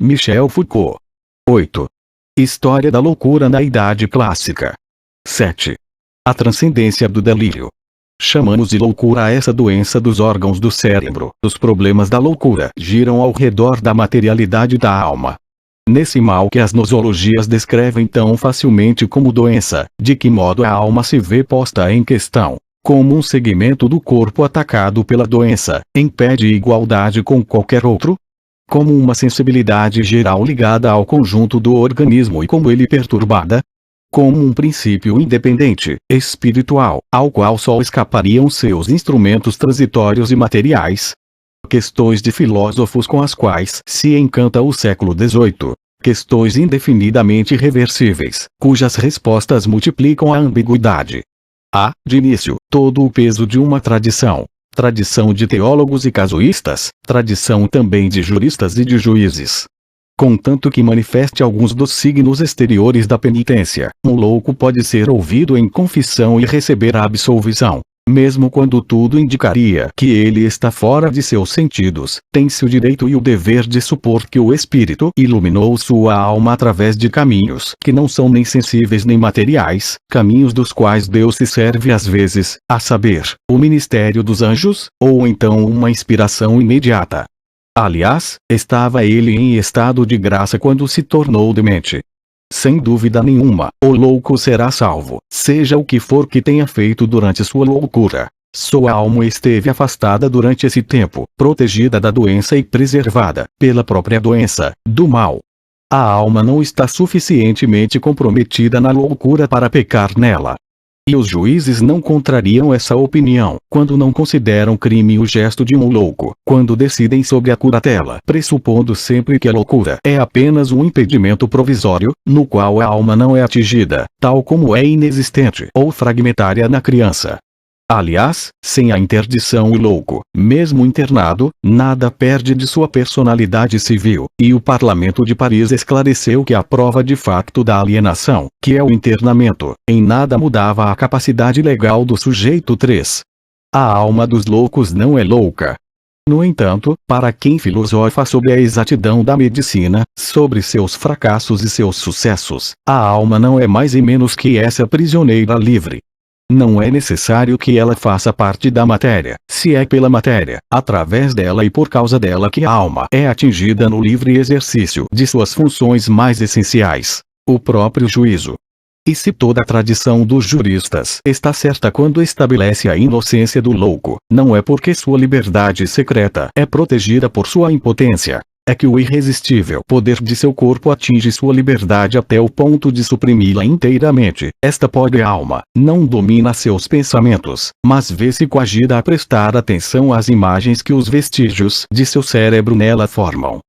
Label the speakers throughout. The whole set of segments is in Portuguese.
Speaker 1: Michel Foucault. 8. História da loucura na Idade Clássica. 7. A transcendência do delírio. Chamamos de loucura a essa doença dos órgãos do cérebro. Os problemas da loucura giram ao redor da materialidade da alma. Nesse mal que as nosologias descrevem tão facilmente como doença, de que modo a alma se vê posta em questão? Como um segmento do corpo atacado pela doença, impede igualdade com qualquer outro? Como uma sensibilidade geral ligada ao conjunto do organismo e como ele perturbada? Como um princípio independente, espiritual, ao qual só escapariam seus instrumentos transitórios e materiais? Questões de filósofos com as quais se encanta o século XVIII. Questões indefinidamente reversíveis, cujas respostas multiplicam a ambiguidade. Há, de início, todo o peso de uma tradição. Tradição de teólogos e casuístas, tradição também de juristas e de juízes. Contanto que manifeste alguns dos signos exteriores da penitência, um louco pode ser ouvido em confissão e receber a absolvição. Mesmo quando tudo indicaria que ele está fora de seus sentidos, tem-se o direito e o dever de supor que o Espírito iluminou sua alma através de caminhos que não são nem sensíveis nem materiais, caminhos dos quais Deus se serve às vezes, a saber, o ministério dos anjos, ou então uma inspiração imediata. Aliás, estava ele em estado de graça quando se tornou demente. Sem dúvida nenhuma, o louco será salvo, seja o que for que tenha feito durante sua loucura. Sua alma esteve afastada durante esse tempo, protegida da doença e preservada, pela própria doença, do mal. A alma não está suficientemente comprometida na loucura para pecar nela. E os juízes não contrariam essa opinião, quando não consideram crime o gesto de um louco, quando decidem sobre a curatela, pressupondo sempre que a loucura é apenas um impedimento provisório, no qual a alma não é atingida, tal como é inexistente ou fragmentária na criança. Aliás, sem a interdição o louco, mesmo internado, nada perde de sua personalidade civil, e o Parlamento de Paris esclareceu que a prova de facto da alienação, que é o internamento, em nada mudava a capacidade legal do sujeito. 3. A alma dos loucos não é louca. No entanto, para quem filosofa sobre a exatidão da medicina, sobre seus fracassos e seus sucessos, a alma não é mais e menos que essa prisioneira livre. Não é necessário que ela faça parte da matéria, se é pela matéria, através dela e por causa dela que a alma é atingida no livre exercício de suas funções mais essenciais, o próprio juízo. E se toda a tradição dos juristas está certa quando estabelece a inocência do louco, não é porque sua liberdade secreta é protegida por sua impotência. É que o irresistível poder de seu corpo atinge sua liberdade até o ponto de suprimi-la inteiramente. Esta pobre alma não domina seus pensamentos, mas vê-se coagida a prestar atenção às imagens que os vestígios de seu cérebro nela formam.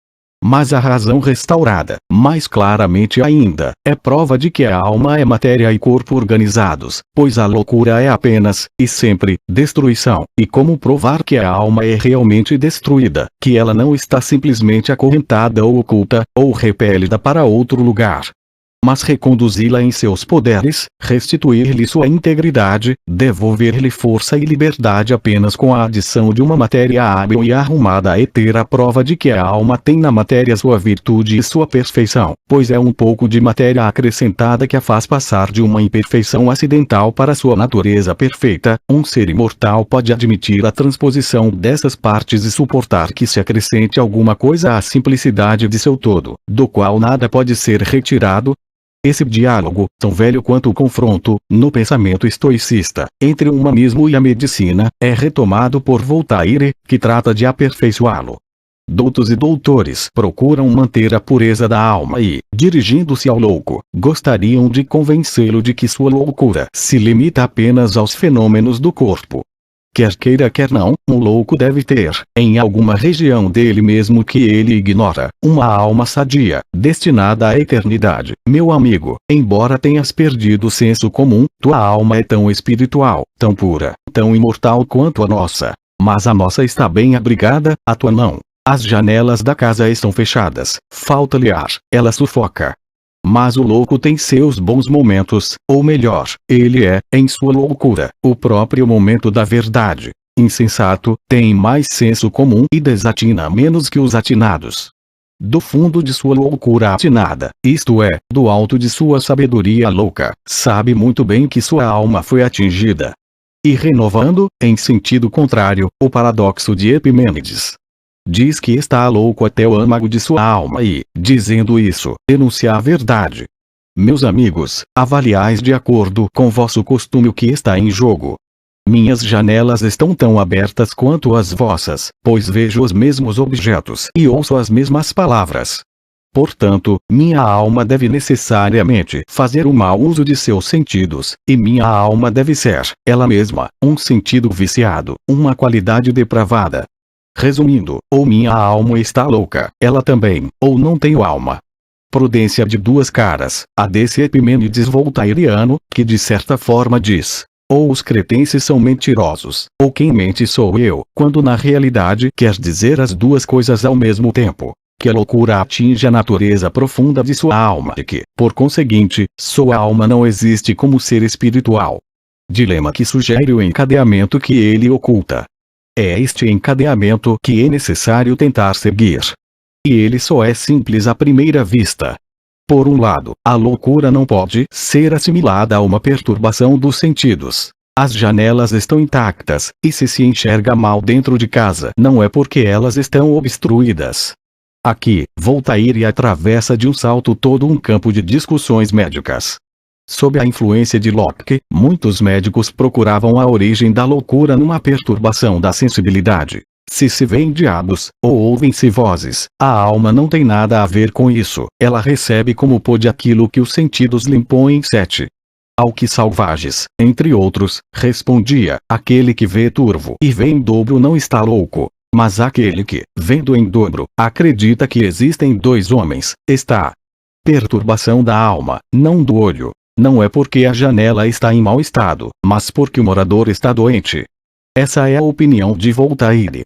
Speaker 1: Mas a razão restaurada, mais claramente ainda, é prova de que a alma é matéria e corpo organizados, pois a loucura é apenas, e sempre, destruição. E como provar que a alma é realmente destruída, que ela não está simplesmente acorrentada ou oculta, ou repelida para outro lugar, mas reconduzi-la em seus poderes, restituir-lhe sua integridade, devolver-lhe força e liberdade apenas com a adição de uma matéria hábil e arrumada e ter a prova de que a alma tem na matéria sua virtude e sua perfeição, pois é um pouco de matéria acrescentada que a faz passar de uma imperfeição acidental para sua natureza perfeita. Um ser imortal pode admitir a transposição dessas partes e suportar que se acrescente alguma coisa à simplicidade de seu todo, do qual nada pode ser retirado. Esse diálogo, tão velho quanto o confronto, no pensamento estoicista, entre o humanismo e a medicina, é retomado por Voltaire, que trata de aperfeiçoá-lo. Doutos e doutores procuram manter a pureza da alma e, dirigindo-se ao louco, gostariam de convencê-lo de que sua loucura se limita apenas aos fenômenos do corpo. Quer queira quer não, um louco deve ter, em alguma região dele mesmo que ele ignora, uma alma sadia, destinada à eternidade. Meu amigo, embora tenhas perdido o senso comum, tua alma é tão espiritual, tão pura, tão imortal quanto a nossa. Mas a nossa está bem abrigada, a tua não. As janelas da casa estão fechadas, falta-lhe ar, ela sufoca. Mas o louco tem seus bons momentos, ou melhor, ele é, em sua loucura, o próprio momento da verdade. Insensato, tem mais senso comum e desatina menos que os atinados. Do fundo de sua loucura atinada, isto é, do alto de sua sabedoria louca, sabe muito bem que sua alma foi atingida. E renovando, em sentido contrário, o paradoxo de Epimênides. Diz que está louco até o âmago de sua alma e, dizendo isso, enuncia a verdade. Meus amigos, avaliais de acordo com vosso costume o que está em jogo. Minhas janelas estão tão abertas quanto as vossas, pois vejo os mesmos objetos e ouço as mesmas palavras. Portanto, minha alma deve necessariamente fazer um mau uso de seus sentidos, e minha alma deve ser, ela mesma, um sentido viciado, uma qualidade depravada. Resumindo, ou minha alma está louca, ela também, ou não tenho alma. Prudência de duas caras, a desse Epimênides voltairiano, que de certa forma diz: ou os cretenses são mentirosos, ou quem mente sou eu, quando na realidade quer dizer as duas coisas ao mesmo tempo. Que a loucura atinge a natureza profunda de sua alma e que, por conseguinte, sua alma não existe como ser espiritual. Dilema que sugere o encadeamento que ele oculta. É este encadeamento que é necessário tentar seguir. E ele só é simples à primeira vista. Por um lado, a loucura não pode ser assimilada a uma perturbação dos sentidos. As janelas estão intactas, e se enxerga mal dentro de casa não é porque elas estão obstruídas. Aqui, Voltaire atravessa de um salto todo um campo de discussões médicas. Sob a influência de Locke, muitos médicos procuravam a origem da loucura numa perturbação da sensibilidade. Se veem diabos, ou ouvem-se vozes, a alma não tem nada a ver com isso, ela recebe como pôde aquilo que os sentidos lhe impõem. 7. Ao que Salvages, entre outros, respondia: aquele que vê turvo e vê em dobro não está louco. Mas aquele que, vendo em dobro, acredita que existem dois homens, está. Perturbação da alma, não do olho. Não é porque a janela está em mau estado, mas porque o morador está doente. Essa é a opinião de Voltaire.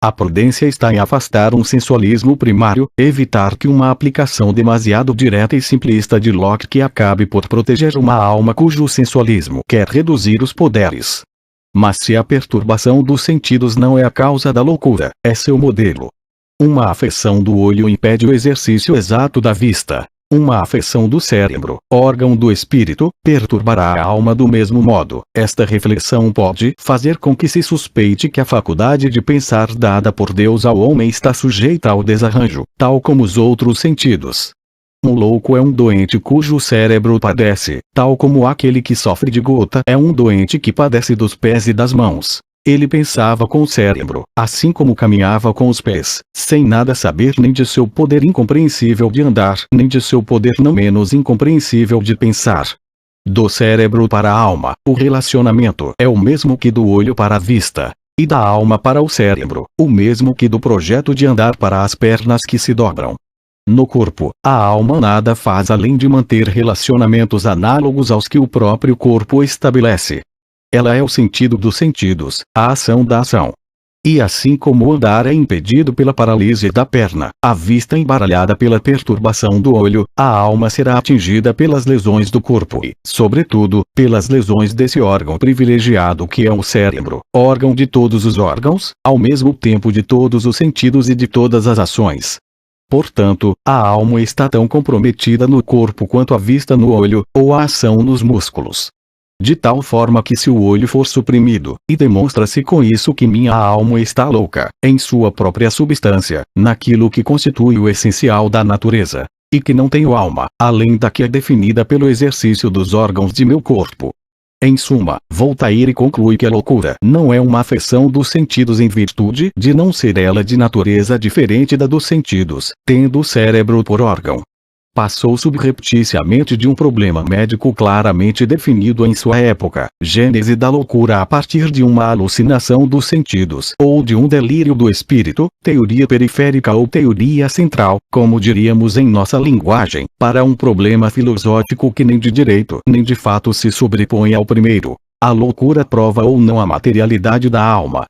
Speaker 1: A prudência está em afastar um sensualismo primário, evitar que uma aplicação demasiado direta e simplista de Locke acabe por proteger uma alma cujo sensualismo quer reduzir os poderes. Mas se a perturbação dos sentidos não é a causa da loucura, é seu modelo. Uma afecção do olho impede o exercício exato da vista. Uma afecção do cérebro, órgão do espírito, perturbará a alma do mesmo modo. Esta reflexão pode fazer com que se suspeite que a faculdade de pensar dada por Deus ao homem está sujeita ao desarranjo, tal como os outros sentidos. Um louco é um doente cujo cérebro padece, tal como aquele que sofre de gota é um doente que padece dos pés e das mãos. Ele pensava com o cérebro, assim como caminhava com os pés, sem nada saber nem de seu poder incompreensível de andar, nem de seu poder não menos incompreensível de pensar. Do cérebro para a alma, o relacionamento é o mesmo que do olho para a vista, e da alma para o cérebro, o mesmo que do projeto de andar para as pernas que se dobram. No corpo, a alma nada faz além de manter relacionamentos análogos aos que o próprio corpo estabelece. Ela é o sentido dos sentidos, a ação da ação. E assim como o andar é impedido pela paralisia da perna, a vista embaralhada pela perturbação do olho, a alma será atingida pelas lesões do corpo e, sobretudo, pelas lesões desse órgão privilegiado que é o cérebro, órgão de todos os órgãos, ao mesmo tempo de todos os sentidos e de todas as ações. Portanto, a alma está tão comprometida no corpo quanto a vista no olho, ou a ação nos músculos. De tal forma que se o olho for suprimido, e demonstra-se com isso que minha alma está louca, em sua própria substância, naquilo que constitui o essencial da natureza, e que não tenho alma, além da que é definida pelo exercício dos órgãos de meu corpo. Em suma, Voltaire conclui que a loucura não é uma afecção dos sentidos em virtude de não ser ela de natureza diferente da dos sentidos, tendo o cérebro por órgão. Passou subrepticiamente de um problema médico claramente definido em sua época, gênese da loucura a partir de uma alucinação dos sentidos ou de um delírio do espírito, teoria periférica ou teoria central, como diríamos em nossa linguagem, para um problema filosófico que nem de direito nem de fato se sobrepõe ao primeiro. A loucura prova ou não a materialidade da alma.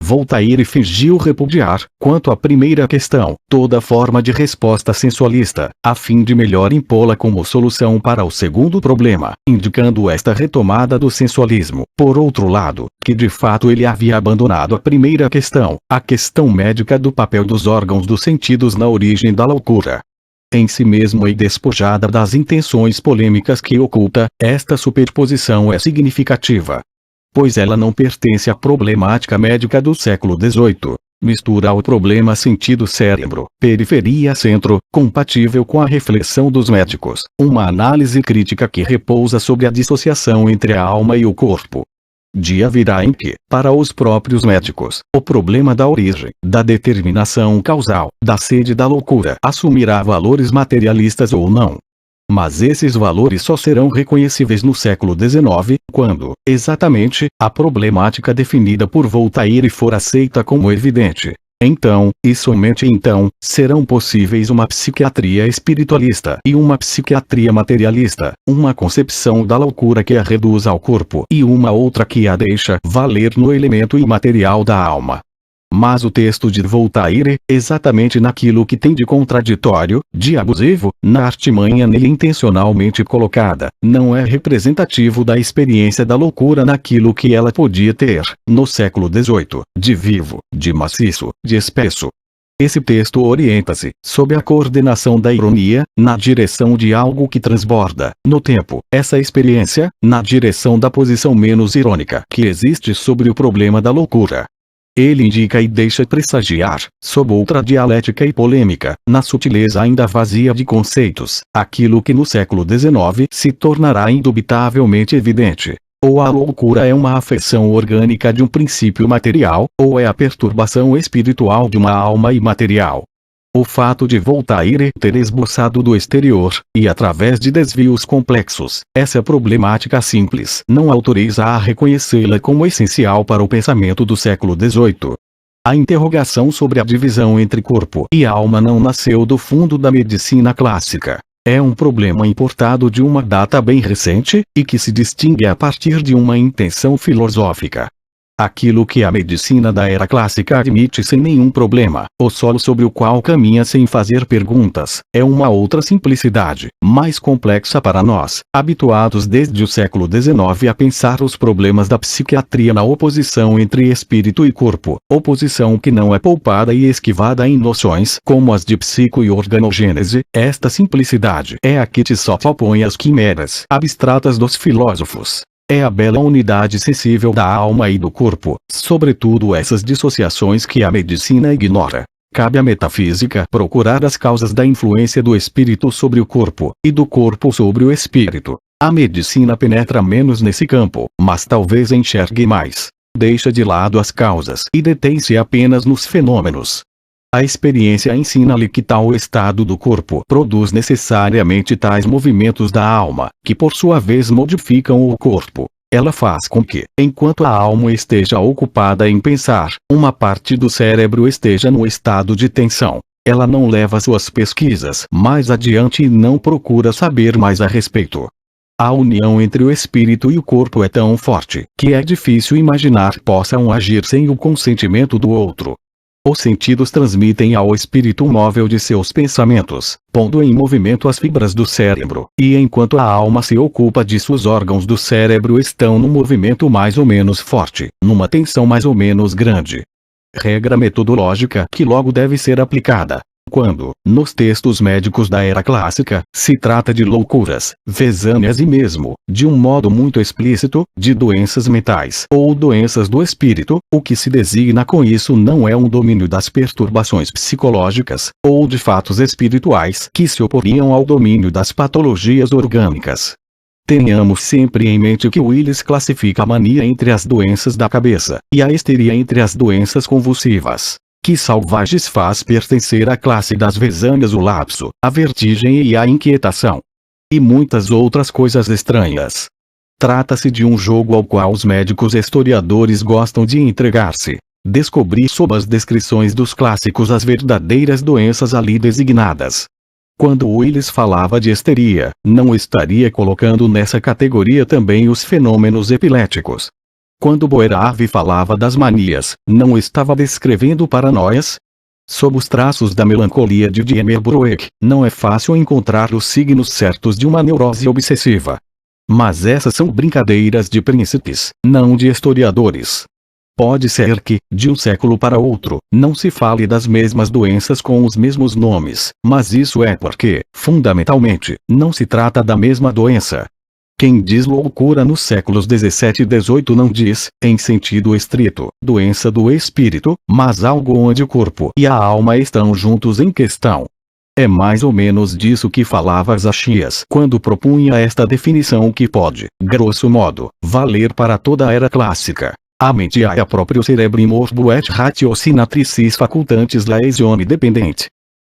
Speaker 1: Voltaire fingiu repudiar, quanto à primeira questão, toda forma de resposta sensualista, a fim de melhor impô-la como solução para o segundo problema, indicando esta retomada do sensualismo. Por outro lado, que de fato ele havia abandonado a primeira questão, a questão médica do papel dos órgãos dos sentidos na origem da loucura. Em si mesmo e despojada das intenções polêmicas que oculta, esta superposição é significativa, pois ela não pertence à problemática médica do século XVIII. Mistura ao problema sentido-cérebro, periferia-centro, compatível com a reflexão dos médicos, uma análise crítica que repousa sobre a dissociação entre a alma e o corpo. Dia virá em que, para os próprios médicos, o problema da origem, da determinação causal, da sede da loucura assumirá valores materialistas ou não. Mas esses valores só serão reconhecíveis no século XIX, quando, exatamente, a problemática definida por Voltaire for aceita como evidente. Então, e somente então, serão possíveis uma psiquiatria espiritualista e uma psiquiatria materialista, uma concepção da loucura que a reduz ao corpo e uma outra que a deixa valer no elemento imaterial da alma. Mas o texto de Voltaire, exatamente naquilo que tem de contraditório, de abusivo, na artimanha nele intencionalmente colocada, não é representativo da experiência da loucura naquilo que ela podia ter, no século XVIII, de vivo, de maciço, de espesso. Esse texto orienta-se, sob a coordenação da ironia, na direção de algo que transborda, no tempo, essa experiência, na direção da posição menos irônica que existe sobre o problema da loucura. Ele indica e deixa pressagiar, sob outra dialética e polêmica, na sutileza ainda vazia de conceitos, aquilo que no século XIX se tornará indubitavelmente evidente. Ou a loucura é uma afeição orgânica de um princípio material, ou é a perturbação espiritual de uma alma imaterial. O fato de Voltaire ter esboçado do exterior, e através de desvios complexos, essa problemática simples não autoriza a reconhecê-la como essencial para o pensamento do século XVIII. A interrogação sobre a divisão entre corpo e alma não nasceu do fundo da medicina clássica. É um problema importado de uma data bem recente, e que se distingue a partir de uma intenção filosófica. Aquilo que a medicina da era clássica admite sem nenhum problema, o solo sobre o qual caminha sem fazer perguntas, é uma outra simplicidade, mais complexa para nós, habituados desde o século XIX a pensar os problemas da psiquiatria na oposição entre espírito e corpo, oposição que não é poupada e esquivada em noções como as de psico e organogênese. Esta simplicidade é a que te só opõe às quimeras abstratas dos filósofos. É a bela unidade sensível da alma e do corpo, sobretudo essas dissociações que a medicina ignora. Cabe à metafísica procurar as causas da influência do espírito sobre o corpo, e do corpo sobre o espírito. A medicina penetra menos nesse campo, mas talvez enxergue mais. Deixa de lado as causas e detém-se apenas nos fenômenos. A experiência ensina-lhe que tal estado do corpo produz necessariamente tais movimentos da alma, que por sua vez modificam o corpo. Ela faz com que, enquanto a alma esteja ocupada em pensar, uma parte do cérebro esteja no estado de tensão. Ela não leva suas pesquisas mais adiante e não procura saber mais a respeito. A união entre o espírito e o corpo é tão forte, que é difícil imaginar possam agir sem o consentimento do outro. Os sentidos transmitem ao espírito o móvel de seus pensamentos, pondo em movimento as fibras do cérebro, e enquanto a alma se ocupa disso os órgãos do cérebro estão num movimento mais ou menos forte, numa tensão mais ou menos grande. Regra metodológica que logo deve ser aplicada. Quando, nos textos médicos da era clássica, se trata de loucuras, vesânias e mesmo, de um modo muito explícito, de doenças mentais ou doenças do espírito, o que se designa com isso não é um domínio das perturbações psicológicas, ou de fatos espirituais que se oporiam ao domínio das patologias orgânicas. Tenhamos sempre em mente que Willis classifica a mania entre as doenças da cabeça, e a histeria entre as doenças convulsivas. Que Salvages faz pertencer à classe das vesânias o lapso, a vertigem e a inquietação. E muitas outras coisas estranhas. Trata-se de um jogo ao qual os médicos historiadores gostam de entregar-se. Descobrir sob as descrições dos clássicos as verdadeiras doenças ali designadas. Quando Willis falava de histeria, não estaria colocando nessa categoria também os fenômenos epiléticos. Quando Boerhaave falava das manias, não estava descrevendo paranoias? Sob os traços da melancolia de Diemer Brueck, não é fácil encontrar os signos certos de uma neurose obsessiva. Mas essas são brincadeiras de príncipes, não de historiadores. Pode ser que, de um século para outro, não se fale das mesmas doenças com os mesmos nomes, mas isso é porque, fundamentalmente, não se trata da mesma doença. Quem diz loucura nos séculos 17 e 18 não diz, em sentido estrito, doença do espírito, mas algo onde o corpo e a alma estão juntos em questão. É mais ou menos disso que falava Zachias quando propunha esta definição que pode, grosso modo, valer para toda a era clássica. A mente é a próprio cerebrum morbo et ratiocinatricis facultantes laesione dependente.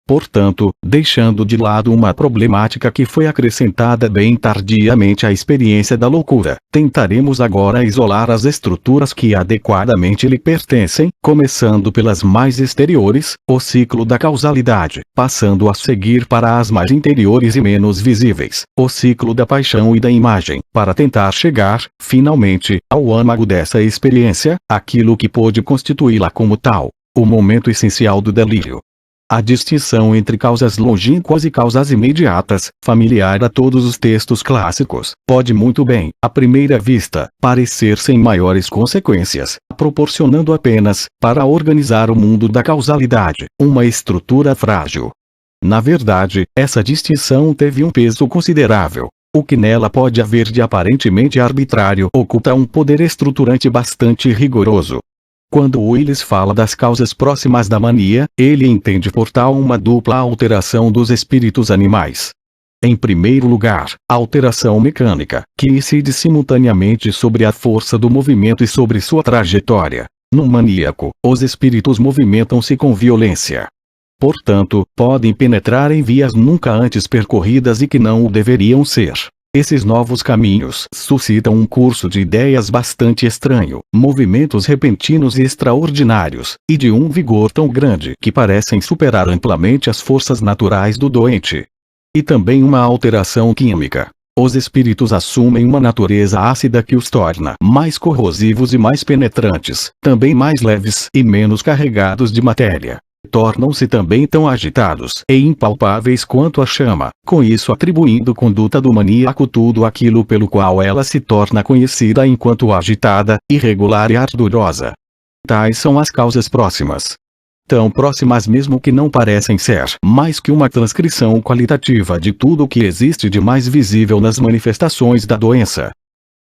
Speaker 1: Portanto, deixando de lado uma problemática que foi acrescentada bem tardiamente à experiência da loucura, tentaremos agora isolar as estruturas que adequadamente lhe pertencem, começando pelas mais exteriores, o ciclo da causalidade, passando a seguir para as mais interiores e menos visíveis, o ciclo da paixão e da imagem, para tentar chegar, finalmente, ao âmago dessa experiência, aquilo que pôde constituí-la como tal, o momento essencial do delírio. A distinção entre causas longínquas e causas imediatas, familiar a todos os textos clássicos, pode muito bem, à primeira vista, parecer sem maiores consequências, proporcionando apenas, para organizar o mundo da causalidade, uma estrutura frágil. Na verdade, essa distinção teve um peso considerável. O que nela pode haver de aparentemente arbitrário oculta um poder estruturante bastante rigoroso. Quando Willis fala das causas próximas da mania, ele entende por tal uma dupla alteração dos espíritos animais. Em primeiro lugar, a alteração mecânica, que incide simultaneamente sobre a força do movimento e sobre sua trajetória. No maníaco, os espíritos movimentam-se com violência. Portanto, podem penetrar em vias nunca antes percorridas e que não o deveriam ser. Esses novos caminhos suscitam um curso de ideias bastante estranho, movimentos repentinos e extraordinários, e de um vigor tão grande que parecem superar amplamente as forças naturais do doente. E também uma alteração química. Os espíritos assumem uma natureza ácida que os torna mais corrosivos e mais penetrantes, também mais leves e menos carregados de matéria. Tornam-se também tão agitados e impalpáveis quanto a chama, com isso atribuindo conduta do maníaco tudo aquilo pelo qual ela se torna conhecida enquanto agitada, irregular e ardorosa. Tais são as causas próximas. Tão próximas mesmo que não parecem ser mais que uma transcrição qualitativa de tudo o que existe de mais visível nas manifestações da doença.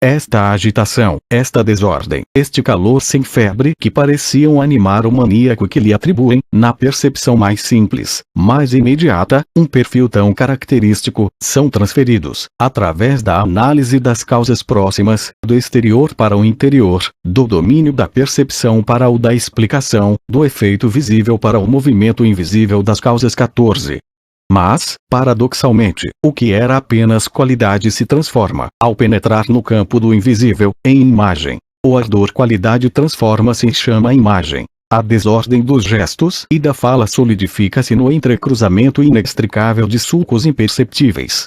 Speaker 1: Esta agitação, esta desordem, este calor sem febre que pareciam animar o maníaco que lhe atribuem, na percepção mais simples, mais imediata, um perfil tão característico, são transferidos, através da análise das causas próximas, do exterior para o interior, do domínio da percepção para o da explicação, do efeito visível para o movimento invisível das causas 14. Mas, paradoxalmente, o que era apenas qualidade se transforma, ao penetrar no campo do invisível, em imagem. O ardor qualidade transforma-se em chama-imagem. A desordem dos gestos e da fala solidifica-se no entrecruzamento inextricável de sulcos imperceptíveis.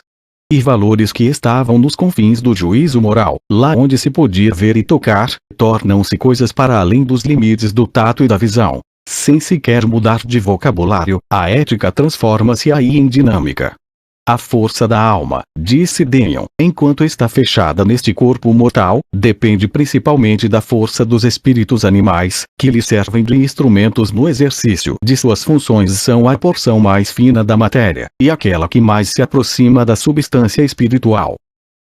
Speaker 1: E valores que estavam nos confins do juízo moral, lá onde se podia ver e tocar, tornam-se coisas para além dos limites do tato e da visão. Sem sequer mudar de vocabulário, a ética transforma-se aí em dinâmica. A força da alma, disse Denyon, enquanto está fechada neste corpo mortal, depende principalmente da força dos espíritos animais, que lhe servem de instrumentos no exercício de suas funções são a porção mais fina da matéria, e aquela que mais se aproxima da substância espiritual.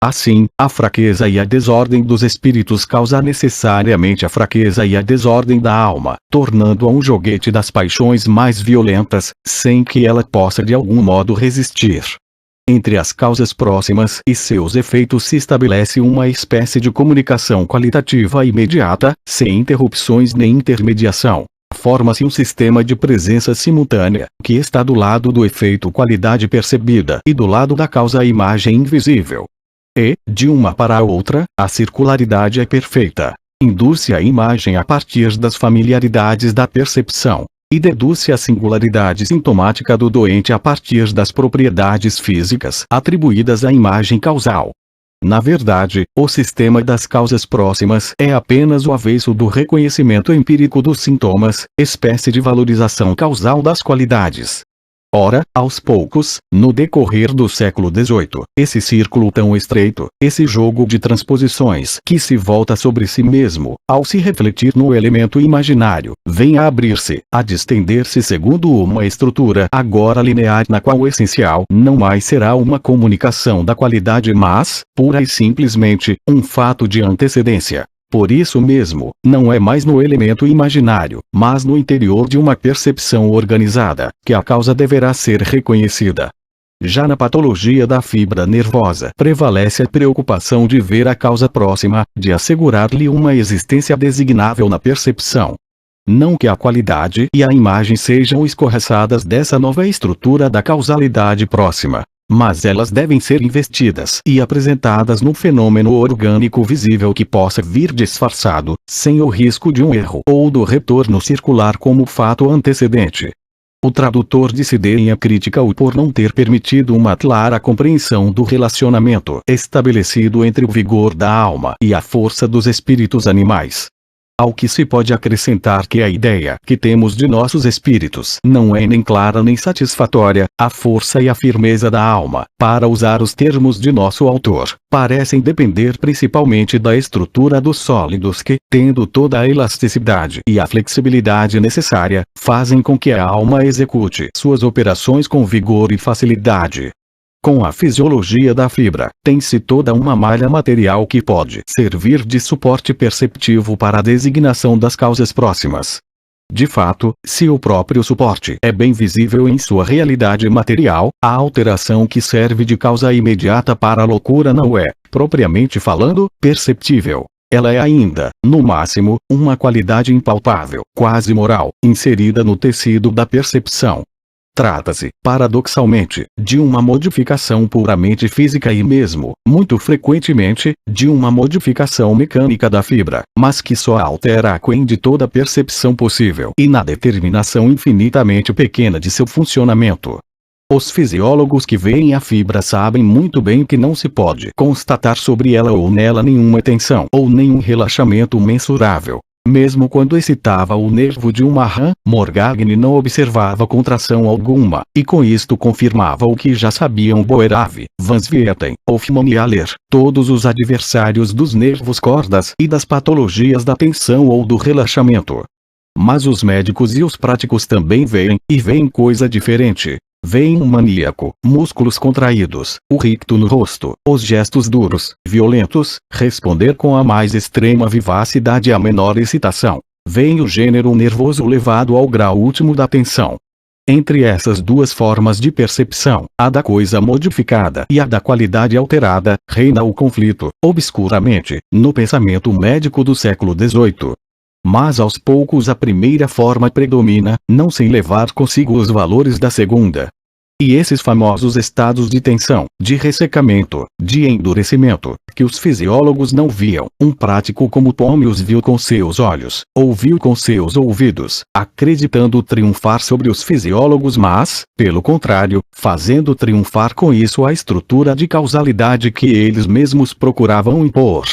Speaker 1: Assim, a fraqueza e a desordem dos espíritos causa necessariamente a fraqueza e a desordem da alma, tornando-a um joguete das paixões mais violentas, sem que ela possa de algum modo resistir. Entre as causas próximas e seus efeitos se estabelece uma espécie de comunicação qualitativa imediata, sem interrupções nem intermediação. Forma-se um sistema de presença simultânea, que está do lado do efeito qualidade percebida e do lado da causa imagem invisível. E, de uma para a outra, a circularidade é perfeita. Induz-se a imagem a partir das familiaridades da percepção, e deduz-se a singularidade sintomática do doente a partir das propriedades físicas atribuídas à imagem causal. Na verdade, o sistema das causas próximas é apenas o avesso do reconhecimento empírico dos sintomas, espécie de valorização causal das qualidades. Ora, aos poucos, no decorrer do século XVIII, esse círculo tão estreito, esse jogo de transposições que se volta sobre si mesmo, ao se refletir no elemento imaginário, vem a abrir-se, a distender-se segundo uma estrutura agora linear na qual o essencial não mais será uma comunicação da qualidade mas, pura e simplesmente, um fato de antecedência. Por isso mesmo, não é mais no elemento imaginário, mas no interior de uma percepção organizada, que a causa deverá ser reconhecida. Já na patologia da fibra nervosa, prevalece a preocupação de ver a causa próxima, de assegurar-lhe uma existência designável na percepção. Não que a qualidade e a imagem sejam escorraçadas dessa nova estrutura da causalidade próxima, mas elas devem ser investidas e apresentadas num fenômeno orgânico visível que possa vir disfarçado, sem o risco de um erro ou do retorno circular como fato antecedente. O tradutor de Sidenha critica-o por não ter permitido uma clara compreensão do relacionamento estabelecido entre o vigor da alma e a força dos espíritos animais. Ao que se pode acrescentar que a ideia que temos de nossos espíritos não é nem clara nem satisfatória, a força e a firmeza da alma, para usar os termos de nosso autor, parecem depender principalmente da estrutura dos sólidos que, tendo toda a elasticidade e a flexibilidade necessária, fazem com que a alma execute suas operações com vigor e facilidade. Com a fisiologia da fibra, tem-se toda uma malha material que pode servir de suporte perceptivo para a designação das causas próximas. De fato, se o próprio suporte é bem visível em sua realidade material, a alteração que serve de causa imediata para a loucura não é, propriamente falando, perceptível. Ela é ainda, no máximo, uma qualidade impalpável, quase moral, inserida no tecido da percepção. Trata-se, paradoxalmente, de uma modificação puramente física e mesmo, muito frequentemente, de uma modificação mecânica da fibra, mas que só altera aquém de toda percepção possível e na determinação infinitamente pequena de seu funcionamento. Os fisiólogos que veem a fibra sabem muito bem que não se pode constatar sobre ela ou nela nenhuma tensão ou nenhum relaxamento mensurável. Mesmo quando excitava o nervo de uma rã, Morgagni não observava contração alguma, e com isto confirmava o que já sabiam Boerhaave, Van Swieten, Hofmann e Haller, todos os adversários dos nervos cordas e das patologias da tensão ou do relaxamento. Mas os médicos e os práticos também veem, e veem coisa diferente. Veem um maníaco, músculos contraídos, o ricto no rosto, os gestos duros, violentos, responder com a mais extrema vivacidade à menor excitação. Veem o gênero nervoso levado ao grau último da tensão. Entre essas duas formas de percepção, a da coisa modificada e a da qualidade alterada, reina o conflito, obscuramente, no pensamento médico do século XVIII. Mas aos poucos a primeira forma predomina, não sem levar consigo os valores da segunda. E esses famosos estados de tensão, de ressecamento, de endurecimento, que os fisiólogos não viam, um prático como Thome os viu com seus olhos, ouviu com seus ouvidos, acreditando triunfar sobre os fisiólogos mas, pelo contrário, fazendo triunfar com isso a estrutura de causalidade que eles mesmos procuravam impor.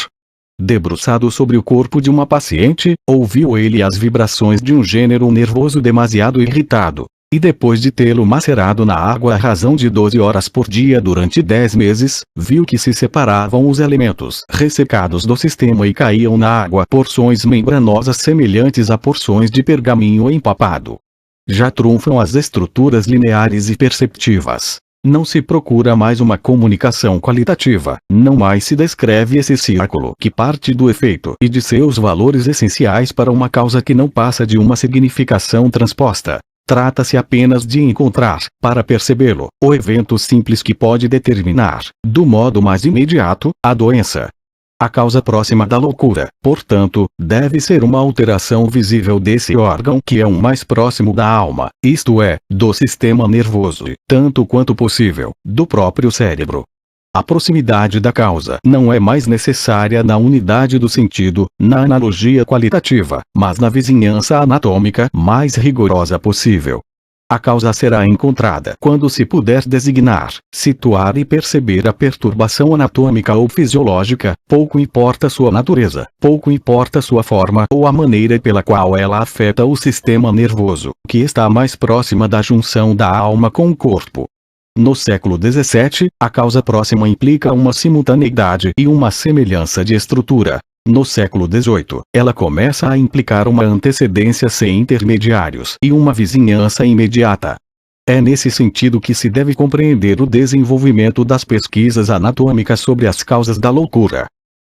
Speaker 1: Debruçado sobre o corpo de uma paciente, ouviu ele as vibrações de um gênero nervoso demasiado irritado. E depois de tê-lo macerado na água à razão de 12 horas por dia durante 10 meses, viu que se separavam os elementos ressecados do sistema e caíam na água porções membranosas semelhantes a porções de pergaminho empapado. Já trunfam as estruturas lineares e perceptivas. Não se procura mais uma comunicação qualitativa, não mais se descreve esse círculo que parte do efeito e de seus valores essenciais para uma causa que não passa de uma significação transposta. Trata-se apenas de encontrar, para percebê-lo, o evento simples que pode determinar, do modo mais imediato, a doença. A causa próxima da loucura, portanto, deve ser uma alteração visível desse órgão que é o mais próximo da alma, isto é, do sistema nervoso, tanto quanto possível, do próprio cérebro. A proximidade da causa não é mais necessária na unidade do sentido, na analogia qualitativa, mas na vizinhança anatômica mais rigorosa possível. A causa será encontrada quando se puder designar, situar e perceber a perturbação anatômica ou fisiológica, pouco importa sua natureza, pouco importa sua forma ou a maneira pela qual ela afeta o sistema nervoso, que está mais próxima da junção da alma com o corpo. No século XVII, a causa próxima implica uma simultaneidade e uma semelhança de estrutura. No século XVIII, ela começa a implicar uma antecedência sem intermediários e uma vizinhança imediata. É nesse sentido que se deve compreender o desenvolvimento das pesquisas anatômicas sobre as causas da loucura.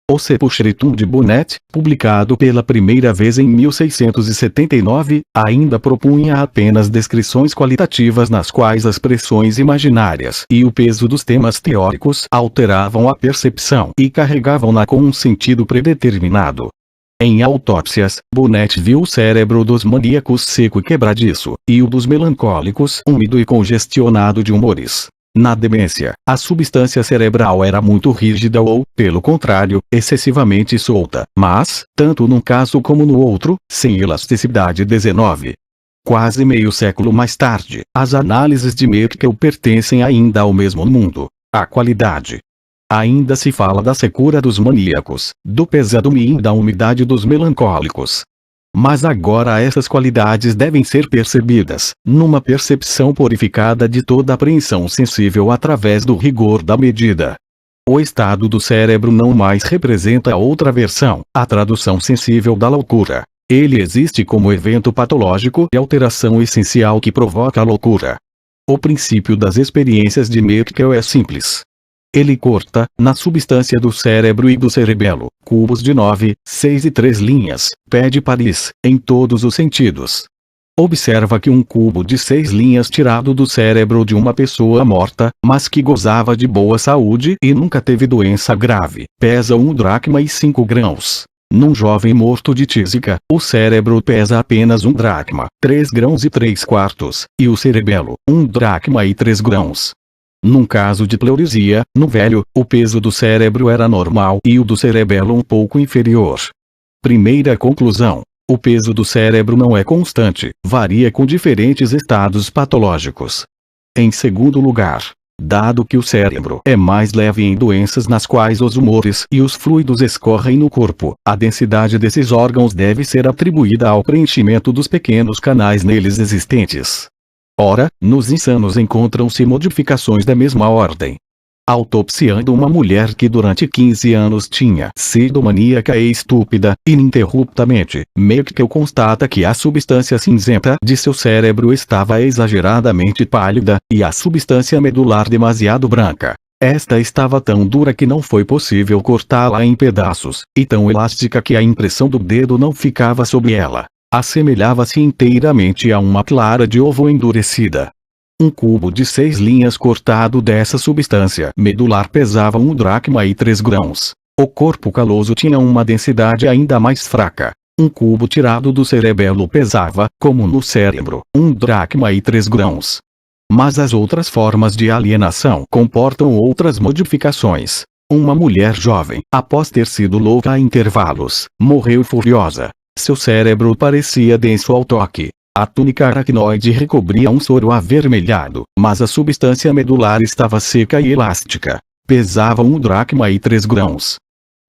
Speaker 1: O Sepulchritum de Bonnet, publicado pela primeira vez em 1679, ainda propunha apenas descrições qualitativas nas quais as pressões imaginárias e o peso dos temas teóricos alteravam a percepção e carregavam-na com um sentido predeterminado. Em autópsias, Bonnet viu o cérebro dos maníacos seco e quebradiço, e o dos melancólicos úmido e congestionado de humores. Na demência, a substância cerebral era muito rígida ou, pelo contrário, excessivamente solta, mas, tanto num caso como no outro, sem elasticidade. 19. Quase meio século mais tarde, as análises de Merkel pertencem ainda ao mesmo mundo, a qualidade. Ainda se fala da secura dos maníacos, do pesadume e da umidade dos melancólicos. Mas agora essas qualidades devem ser percebidas, numa percepção purificada de toda apreensão sensível através do rigor da medida. O estado do cérebro não mais representa outra versão, a tradução sensível da loucura. Ele existe como evento patológico e alteração essencial que provoca a loucura. O princípio das experiências de Merkel é simples. Ele corta, na substância do cérebro e do cerebelo, cubos de 9, 6 e 3 linhas, pede Paris, em todos os sentidos. Observa que um cubo de 6 linhas tirado do cérebro de uma pessoa morta, mas que gozava de boa saúde e nunca teve doença grave, pesa 1 dracma e 5 grãos. Num jovem morto de tísica, o cérebro pesa apenas 1 dracma, 3 grãos e 3 quartos, e o cerebelo, 1 dracma e 3 grãos. Num caso de pleuresia, no velho, o peso do cérebro era normal e o do cerebelo um pouco inferior. Primeira conclusão: o peso do cérebro não é constante, varia com diferentes estados patológicos. Em segundo lugar, dado que o cérebro é mais leve em doenças nas quais os humores e os fluidos escorrem no corpo, a densidade desses órgãos deve ser atribuída ao preenchimento dos pequenos canais neles existentes. Ora, nos insanos encontram-se modificações da mesma ordem. Autopsiando uma mulher que durante 15 anos tinha sido maníaca e estúpida, ininterruptamente, Merkel constata que a substância cinzenta de seu cérebro estava exageradamente pálida, e a substância medular demasiado branca. Esta estava tão dura que não foi possível cortá-la em pedaços, e tão elástica que a impressão do dedo não ficava sobre ela. Assemelhava-se inteiramente a uma clara de ovo endurecida. Um cubo de 6 linhas cortado dessa substância medular pesava 1 dracma e 3 grãos. O corpo caloso tinha uma densidade ainda mais fraca. Um cubo tirado do cerebelo pesava, como no cérebro, 1 dracma e 3 grãos. Mas as outras formas de alienação comportam outras modificações. Uma mulher jovem, após ter sido louca a intervalos, morreu furiosa. Seu cérebro parecia denso ao toque. A túnica aracnoide recobria um soro avermelhado, mas a substância medular estava seca e elástica. Pesava 1 dracma e 3 grãos.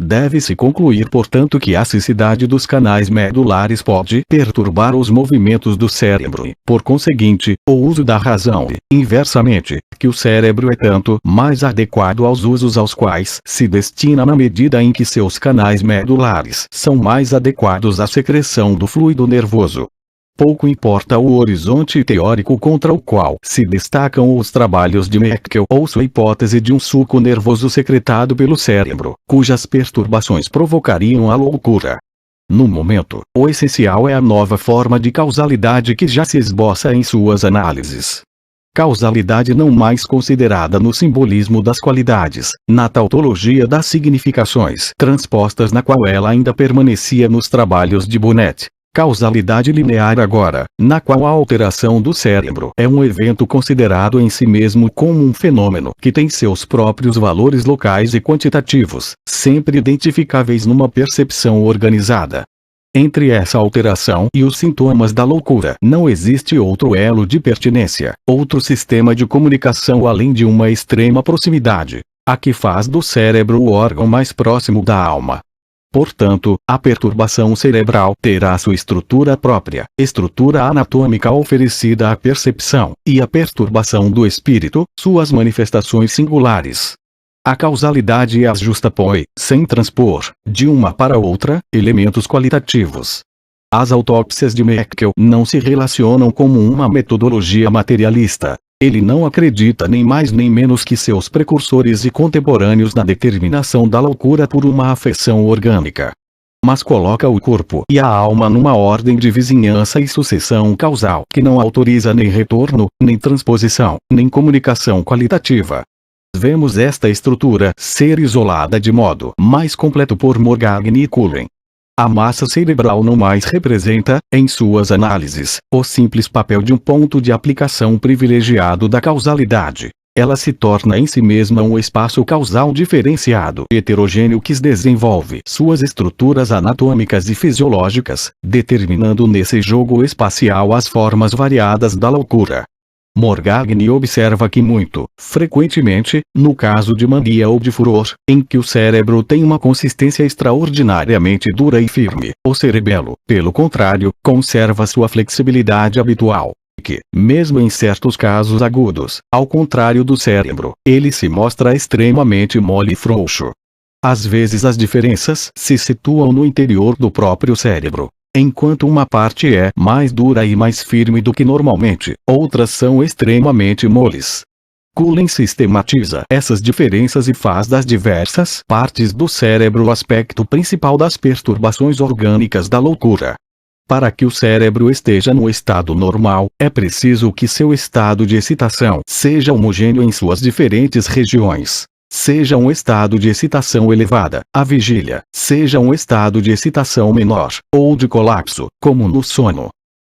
Speaker 1: Deve-se concluir, portanto, que a sicidade dos canais medulares pode perturbar os movimentos do cérebro e, por conseguinte, o uso da razão e, inversamente, que o cérebro é tanto mais adequado aos usos aos quais se destina na medida em que seus canais medulares são mais adequados à secreção do fluido nervoso. Pouco importa o horizonte teórico contra o qual se destacam os trabalhos de Merkel ou sua hipótese de um suco nervoso secretado pelo cérebro, cujas perturbações provocariam a loucura. No momento, o essencial é a nova forma de causalidade que já se esboça em suas análises. Causalidade não mais considerada no simbolismo das qualidades, na tautologia das significações transpostas na qual ela ainda permanecia nos trabalhos de Bonnet. Causalidade linear agora, na qual a alteração do cérebro é um evento considerado em si mesmo como um fenômeno que tem seus próprios valores locais e quantitativos, sempre identificáveis numa percepção organizada. Entre essa alteração e os sintomas da loucura não existe outro elo de pertinência, outro sistema de comunicação além de uma extrema proximidade, a que faz do cérebro o órgão mais próximo da alma. Portanto, a perturbação cerebral terá sua estrutura própria, estrutura anatômica oferecida à percepção, e a perturbação do espírito, suas manifestações singulares. A causalidade as justapõe, sem transpor, de uma para outra, elementos qualitativos. As autópsias de Meckel não se relacionam como uma metodologia materialista. Ele não acredita nem mais nem menos que seus precursores e contemporâneos na determinação da loucura por uma afeição orgânica. Mas coloca o corpo e a alma numa ordem de vizinhança e sucessão causal que não autoriza nem retorno, nem transposição, nem comunicação qualitativa. Vemos esta estrutura ser isolada de modo mais completo por Morgagni e Cullen. A massa cerebral não mais representa, em suas análises, o simples papel de um ponto de aplicação privilegiado da causalidade. Ela se torna em si mesma um espaço causal diferenciado e heterogêneo que desenvolve suas estruturas anatômicas e fisiológicas, determinando nesse jogo espacial as formas variadas da loucura. Morgagni observa que muito, frequentemente, no caso de mania ou de furor, em que o cérebro tem uma consistência extraordinariamente dura e firme, o cerebelo, pelo contrário, conserva sua flexibilidade habitual, que, mesmo em certos casos agudos, ao contrário do cérebro, ele se mostra extremamente mole e frouxo. Às vezes as diferenças se situam no interior do próprio cérebro. Enquanto uma parte é mais dura e mais firme do que normalmente, outras são extremamente moles. Cullen sistematiza essas diferenças e faz das diversas partes do cérebro o aspecto principal das perturbações orgânicas da loucura. Para que o cérebro esteja no estado normal, é preciso que seu estado de excitação seja homogêneo em suas diferentes regiões. Seja um estado de excitação elevada, a vigília, seja um estado de excitação menor, ou de colapso, como no sono.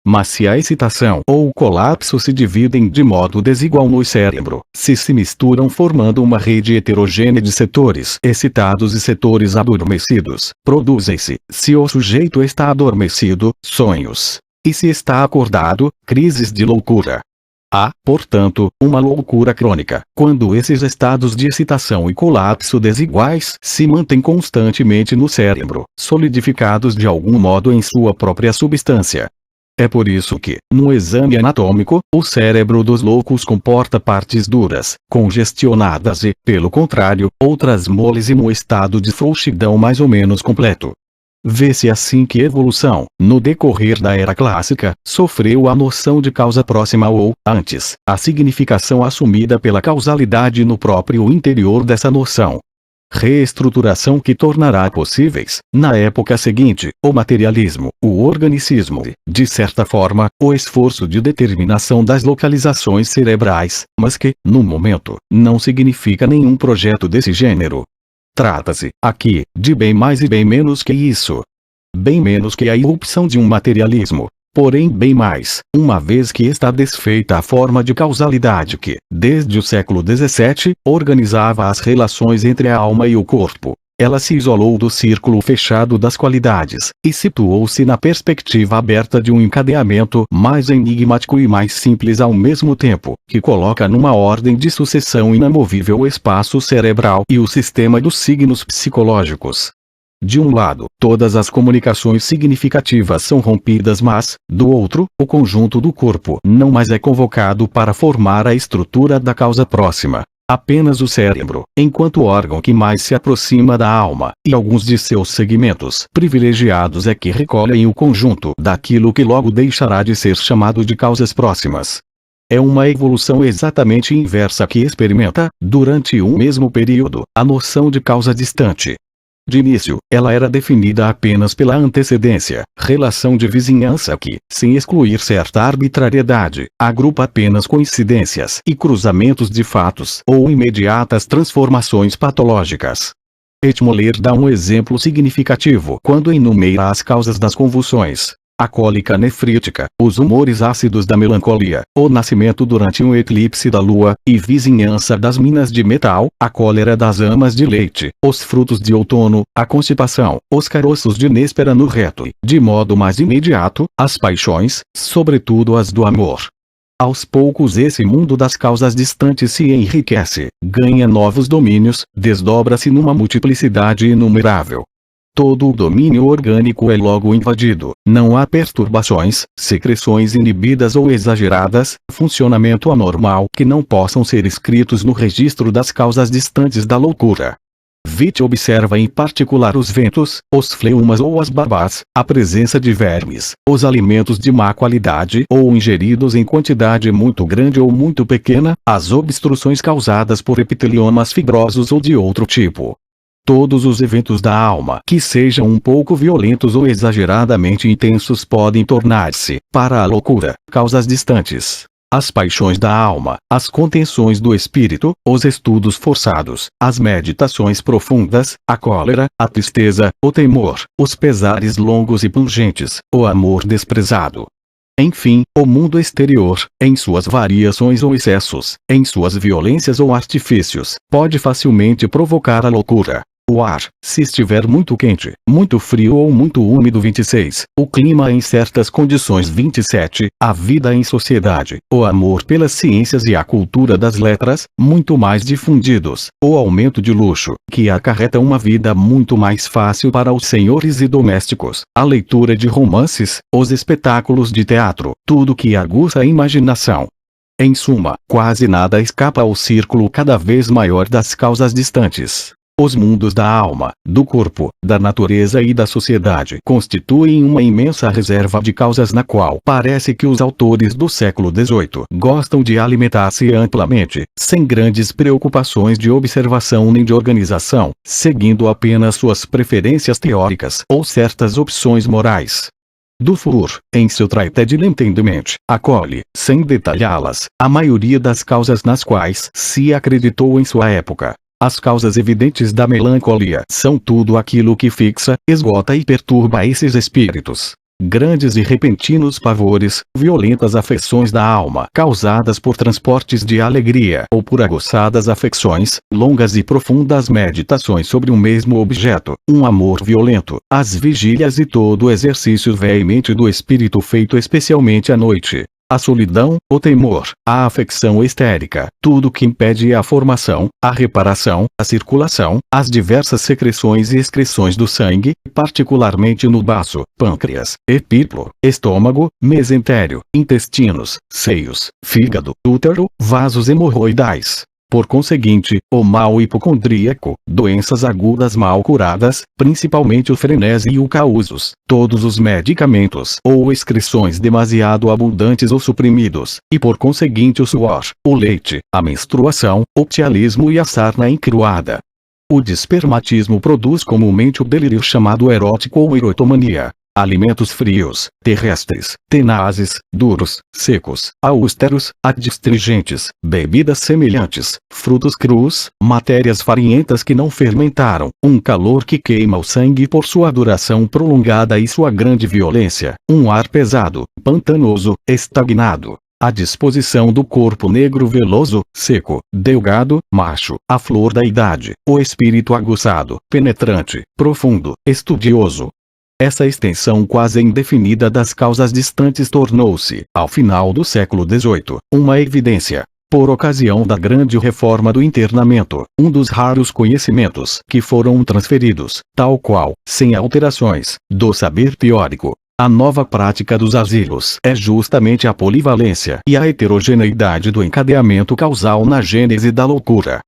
Speaker 1: Mas se a excitação ou o colapso se dividem de modo desigual no cérebro, se misturam formando uma rede heterogênea de setores excitados e setores adormecidos, produzem-se, se o sujeito está adormecido, sonhos. E se está acordado, crises de loucura. Há, portanto, uma loucura crônica, quando esses estados de excitação e colapso desiguais se mantêm constantemente no cérebro, solidificados de algum modo em sua própria substância. É por isso que, no exame anatômico, o cérebro dos loucos comporta partes duras, congestionadas e, pelo contrário, outras moles e no estado de frouxidão mais ou menos completo. Vê-se assim que evolução, no decorrer da era clássica, sofreu a noção de causa próxima ou, antes, a significação assumida pela causalidade no próprio interior dessa noção. Reestruturação que tornará possíveis, na época seguinte, o materialismo, o organicismo e, de certa forma, o esforço de determinação das localizações cerebrais, mas que, no momento, não significa nenhum projeto desse gênero. Trata-se, aqui, de bem mais e bem menos que isso. Bem menos que a irrupção de um materialismo. Porém bem mais, uma vez que está desfeita a forma de causalidade que, desde o século XVII, organizava as relações entre a alma e o corpo. Ela se isolou do círculo fechado das qualidades, e situou-se na perspectiva aberta de um encadeamento mais enigmático e mais simples ao mesmo tempo, que coloca numa ordem de sucessão inamovível o espaço cerebral e o sistema dos signos psicológicos. De um lado, todas as comunicações significativas são rompidas, mas, do outro, o conjunto do corpo não mais é convocado para formar a estrutura da causa próxima. Apenas o cérebro, enquanto órgão que mais se aproxima da alma, e alguns de seus segmentos privilegiados é que recolhem o conjunto daquilo que logo deixará de ser chamado de causas próximas. É uma evolução exatamente inversa que experimenta, durante um mesmo período, a noção de causa distante. De início, ela era definida apenas pela antecedência, relação de vizinhança que, sem excluir certa arbitrariedade, agrupa apenas coincidências e cruzamentos de fatos ou imediatas transformações patológicas. Etmoller dá um exemplo significativo quando enumera as causas das convulsões. a cólica nefrítica, os humores ácidos da melancolia, o nascimento durante um eclipse da lua, e vizinhança das minas de metal, a cólera das amas de leite, os frutos de outono, a constipação, os caroços de néspera no reto e, de modo mais imediato, as paixões, sobretudo as do amor. Aos poucos esse mundo das causas distantes se enriquece, ganha novos domínios, desdobra-se numa multiplicidade inumerável. Todo o domínio orgânico é logo invadido, não há perturbações, secreções inibidas ou exageradas, funcionamento anormal que não possam ser escritos no registro das causas distantes da loucura. Witt observa em particular os ventos, os fleumas ou as babás, a presença de vermes, os alimentos de má qualidade ou ingeridos em quantidade muito grande ou muito pequena, as obstruções causadas por epiteliomas fibrosos ou de outro tipo. Todos os eventos da alma que sejam um pouco violentos ou exageradamente intensos podem tornar-se, para a loucura, causas distantes. As paixões da alma, as contenções do espírito, os estudos forçados, as meditações profundas, a cólera, a tristeza, o temor, os pesares longos e pungentes, o amor desprezado. Enfim, o mundo exterior, em suas variações ou excessos, em suas violências ou artifícios, pode facilmente provocar a loucura. O ar, se estiver muito quente, muito frio ou muito úmido 26, o clima em certas condições 27, a vida em sociedade, o amor pelas ciências e a cultura das letras, muito mais difundidos, o aumento de luxo, que acarreta uma vida muito mais fácil para os senhores e domésticos, a leitura de romances, os espetáculos de teatro, tudo que aguça a imaginação. Em suma, quase nada escapa ao círculo cada vez maior das causas distantes. Os mundos da alma, do corpo, da natureza e da sociedade constituem uma imensa reserva de causas na qual parece que os autores do século XVIII gostam de alimentar-se amplamente, sem grandes preocupações de observação nem de organização, seguindo apenas suas preferências teóricas ou certas opções morais. Dufour, em seu traité de l'entendement, acolhe, sem detalhá-las, a maioria das causas nas quais se acreditou em sua época. As causas evidentes da melancolia são tudo aquilo que fixa, esgota e perturba esses espíritos. Grandes e repentinos pavores, violentas afecções da alma causadas por transportes de alegria ou por aguçadas afecções, longas e profundas meditações sobre um mesmo objeto, um amor violento, as vigílias e todo o exercício veemente do espírito feito especialmente à noite. A solidão, o temor, a afecção histérica, tudo que impede a formação, a reparação, a circulação, as diversas secreções e excreções do sangue, particularmente no baço, pâncreas, epíplo, estômago, mesentério, intestinos, seios, fígado, útero, vasos hemorroidais. Por conseguinte, o mal hipocondríaco, doenças agudas mal curadas, principalmente o frenesi e o causos, todos os medicamentos ou excreções demasiado abundantes ou suprimidos, e por conseguinte o suor, o leite, a menstruação, o ptialismo e a sarna encruada. O despermatismo produz comumente o delírio chamado erótico ou erotomania. Alimentos frios, terrestres, tenazes, duros, secos, austeros, adstringentes, bebidas semelhantes, frutos crus, matérias farinhentas que não fermentaram, um calor que queima o sangue por sua duração prolongada e sua grande violência, um ar pesado, pantanoso, estagnado. A disposição do corpo negro veloso, seco, delgado, macho, a flor da idade, o espírito aguçado, penetrante, profundo, estudioso. Essa extensão quase indefinida das causas distantes tornou-se, ao final do século XVIII, uma evidência. Por ocasião da grande reforma do internamento, um dos raros conhecimentos que foram transferidos, tal qual, sem alterações, do saber teórico. A nova prática dos asilos é justamente a polivalência e a heterogeneidade do encadeamento causal na gênese da loucura.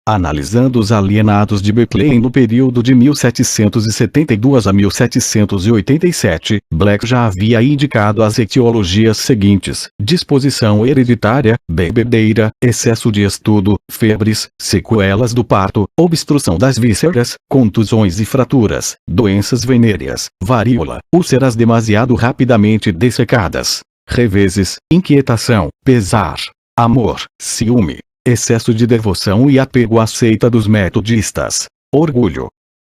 Speaker 1: Analisando os alienados de Beckley no período de 1772 a 1787, Black já havia indicado as etiologias seguintes: disposição hereditária, bebedeira, excesso de estudo, febres, sequelas do parto, obstrução das vísceras, contusões e fraturas, doenças venéreas, varíola, úlceras demasiado rapidamente dessecadas, reveses, inquietação, pesar, amor, ciúme, excesso de devoção e apego à seita dos metodistas, orgulho.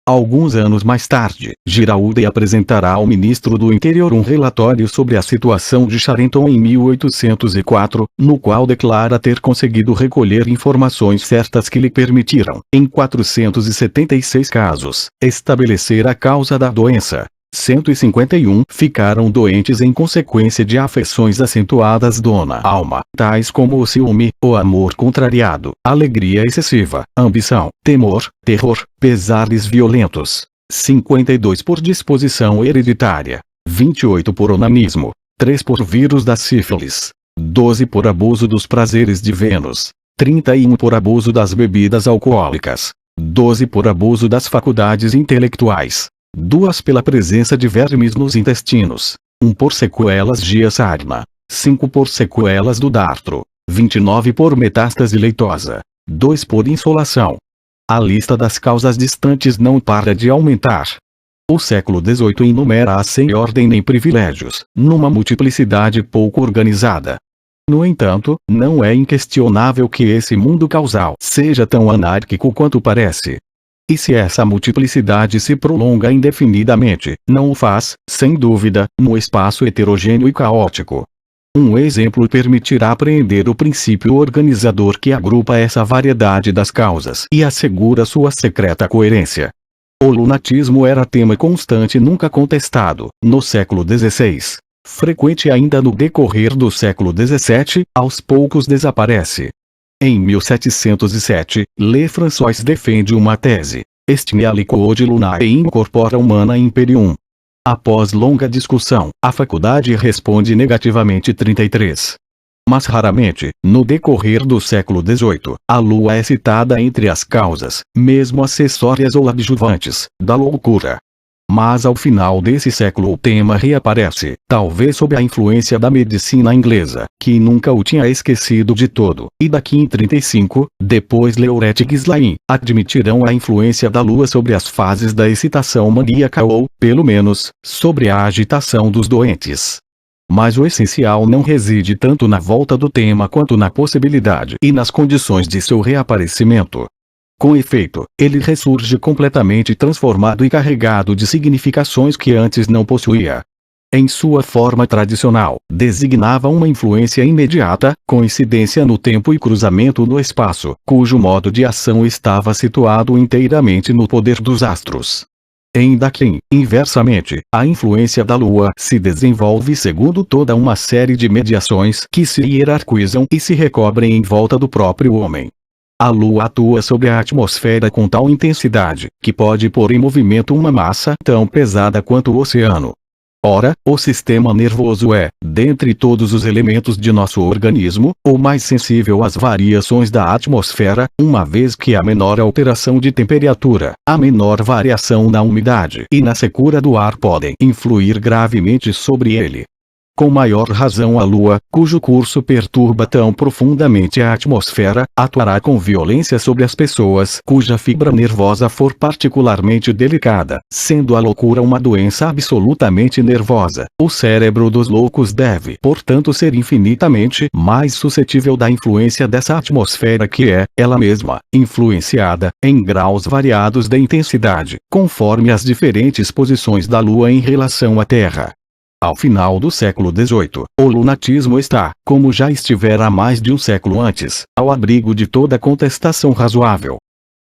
Speaker 1: Alguns anos mais tarde, Giraldi apresentará ao ministro do Interior um relatório sobre a situação de Charenton em 1804, no qual declara ter conseguido recolher informações certas que lhe permitiram, em 476 casos, estabelecer a causa da doença. 151 ficaram doentes em consequência de afecções acentuadas na alma, tais como o ciúme, o amor contrariado, alegria excessiva, ambição, temor, terror, pesares violentos. 52 por disposição hereditária, 28 por onanismo, 3 por vírus da sífilis, 12 por abuso dos prazeres de Vênus, 31 por abuso das bebidas alcoólicas, 12 por abuso das faculdades intelectuais, 2 pela presença de vermes nos intestinos, 1 por sequelas de sarna, 5 por sequelas do dartro, 29 por metástase leitosa, 2 por insolação. A lista das causas distantes não para de aumentar. O século XVIII enumera-as sem ordem nem privilégios, numa multiplicidade pouco organizada. No entanto, não é inquestionável que esse mundo causal seja tão anárquico quanto parece. E se essa multiplicidade se prolonga indefinidamente, não o faz, sem dúvida, no espaço heterogêneo e caótico. Um exemplo permitirá apreender o princípio organizador que agrupa essa variedade das causas e assegura sua secreta coerência. O lunatismo era tema constante nunca contestado, no século XVI. Frequente ainda no decorrer do século XVII, aos poucos desaparece. Em 1707, Lefrançois defende uma tese. Estime aliquo de lunae in corpora humana imperium. Após longa discussão, a faculdade responde negativamente 33. Mas raramente, no decorrer do século XVIII, a lua é citada entre as causas, mesmo acessórias ou adjuvantes, da loucura. Mas ao final desse século o tema reaparece, talvez sob a influência da medicina inglesa, que nunca o tinha esquecido de todo, e daqui em 35, depois Leurette e Gislain, admitirão a influência da lua sobre as fases da excitação maníaca ou, pelo menos, sobre a agitação dos doentes. Mas o essencial não reside tanto na volta do tema quanto na possibilidade e nas condições de seu reaparecimento. Com efeito, ele ressurge completamente transformado e carregado de significações que antes não possuía. Em sua forma tradicional, designava uma influência imediata, coincidência no tempo e cruzamento no espaço, cujo modo de ação estava situado inteiramente no poder dos astros. Em Daquin, inversamente, a influência da Lua se desenvolve segundo toda uma série de mediações que se hierarquizam e se recobrem em volta do próprio homem. A Lua atua sobre a atmosfera com tal intensidade, que pode pôr em movimento uma massa tão pesada quanto o oceano. Ora, o sistema nervoso é, dentre todos os elementos de nosso organismo, o mais sensível às variações da atmosfera, uma vez que a menor alteração de temperatura, a menor variação na umidade e na secura do ar podem influir gravemente sobre ele. Com maior razão a Lua, cujo curso perturba tão profundamente a atmosfera, atuará com violência sobre as pessoas cuja fibra nervosa for particularmente delicada, sendo a loucura uma doença absolutamente nervosa. O cérebro dos loucos deve, portanto, ser infinitamente mais suscetível da influência dessa atmosfera que é, ela mesma, influenciada, em graus variados de intensidade, conforme as diferentes posições da Lua em relação à Terra. Ao final do século XVIII, o lunatismo está, como já estivera há mais de um século antes, ao abrigo de toda contestação razoável.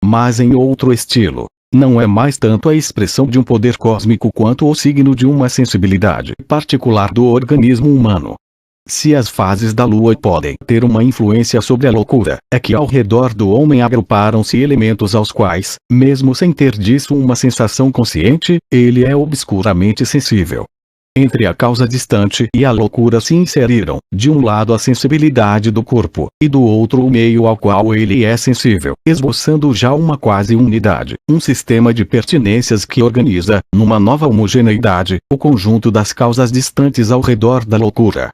Speaker 1: Mas em outro estilo. Não é mais tanto a expressão de um poder cósmico quanto o signo de uma sensibilidade particular do organismo humano. Se as fases da Lua podem ter uma influência sobre a loucura, é que ao redor do homem agruparam-se elementos aos quais, mesmo sem ter disso uma sensação consciente, ele é obscuramente sensível. Entre a causa distante e a loucura se inseriram, de um lado a sensibilidade do corpo, e do outro o meio ao qual ele é sensível, esboçando já uma quase unidade, um sistema de pertinências que organiza, numa nova homogeneidade, o conjunto das causas distantes ao redor da loucura.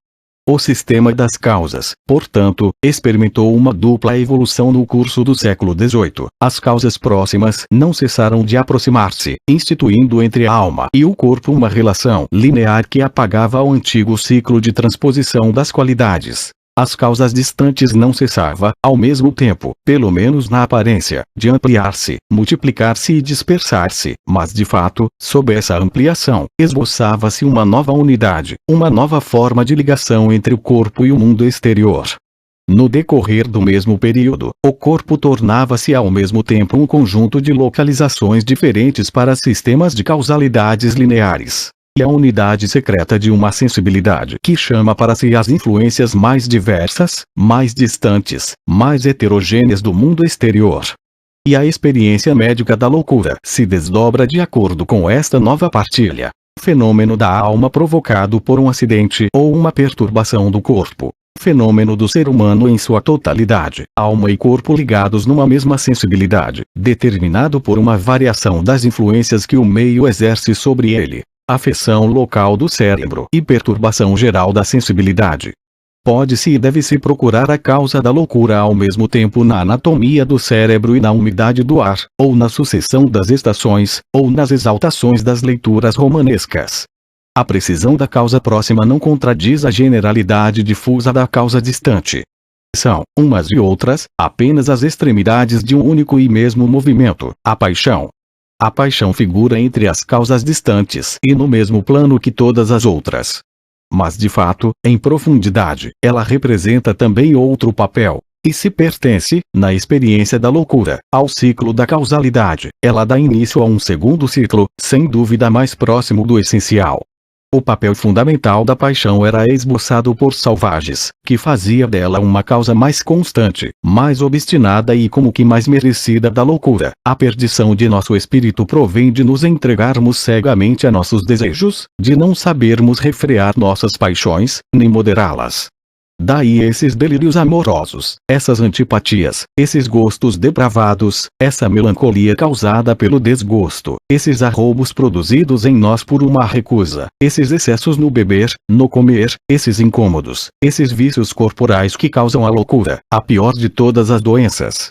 Speaker 1: O sistema das causas, portanto, experimentou uma dupla evolução no curso do século XVIII. As causas próximas não cessaram de aproximar-se, instituindo entre a alma e o corpo uma relação linear que apagava o antigo ciclo de transposição das qualidades. As causas distantes não cessava, ao mesmo tempo, pelo menos na aparência, de ampliar-se, multiplicar-se e dispersar-se, mas de fato, sob essa ampliação, esboçava-se uma nova unidade, uma nova forma de ligação entre o corpo e o mundo exterior. No decorrer do mesmo período, o corpo tornava-se ao mesmo tempo um conjunto de localizações diferentes para sistemas de causalidades lineares. E a unidade secreta de uma sensibilidade que chama para si as influências mais diversas, mais distantes, mais heterogêneas do mundo exterior. E a experiência médica da loucura se desdobra de acordo com esta nova partilha. Fenômeno da alma provocado por um acidente ou uma perturbação do corpo. Fenômeno do ser humano em sua totalidade, alma e corpo ligados numa mesma sensibilidade, determinado por uma variação das influências que o meio exerce sobre ele. Afecção local do cérebro e perturbação geral da sensibilidade. Pode-se e deve-se procurar a causa da loucura ao mesmo tempo na anatomia do cérebro e na umidade do ar, ou na sucessão das estações, ou nas exaltações das leituras romanescas. A precisão da causa próxima não contradiz a generalidade difusa da causa distante. São, umas e outras, apenas as extremidades de um único e mesmo movimento, a paixão. A paixão figura entre as causas distantes e no mesmo plano que todas as outras. Mas de fato, em profundidade, ela representa também outro papel. E se pertence, na experiência da loucura, ao ciclo da causalidade, ela dá início a um segundo ciclo, sem dúvida mais próximo do essencial. O papel fundamental da paixão era esboçado por Salvages, que fazia dela uma causa mais constante, mais obstinada e como que mais merecida da loucura. A perdição de nosso espírito provém de nos entregarmos cegamente a nossos desejos, de não sabermos refrear nossas paixões, nem moderá-las. Daí esses delírios amorosos, essas antipatias, esses gostos depravados, essa melancolia causada pelo desgosto, esses arroubos produzidos em nós por uma recusa, esses excessos no beber, no comer, esses incômodos, esses vícios corporais que causam a loucura, a pior de todas as doenças.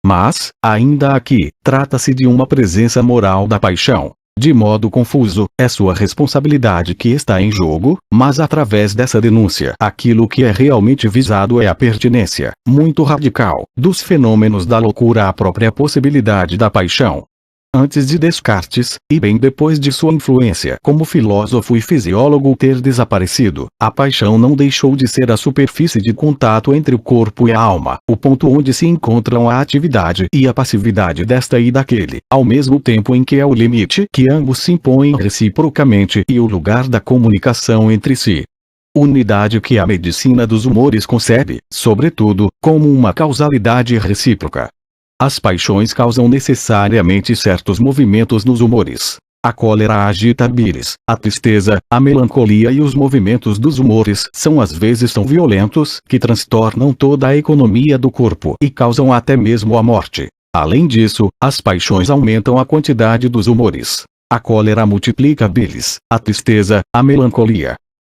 Speaker 1: Mas, ainda aqui, trata-se de uma presença moral da paixão. De modo confuso, é sua responsabilidade que está em jogo, mas através dessa denúncia, aquilo que é realmente visado é a pertinência, muito radical, dos fenômenos da loucura à própria possibilidade da paixão. Antes de Descartes, e bem depois de sua influência como filósofo e fisiólogo ter desaparecido, a paixão não deixou de ser a superfície de contato entre o corpo e a alma, o ponto onde se encontram a atividade e a passividade desta e daquele, ao mesmo tempo em que é o limite que ambos se impõem reciprocamente e o lugar da comunicação entre si. Unidade que a medicina dos humores concebe, sobretudo, como uma causalidade recíproca. As paixões causam necessariamente certos movimentos nos humores. A cólera agita a bílis, a tristeza, a melancolia e os movimentos dos humores são às vezes tão violentos que transtornam toda a economia do corpo e causam até mesmo a morte. Além disso, as paixões aumentam a quantidade dos humores. A cólera multiplica a bílis, a tristeza, a melancolia.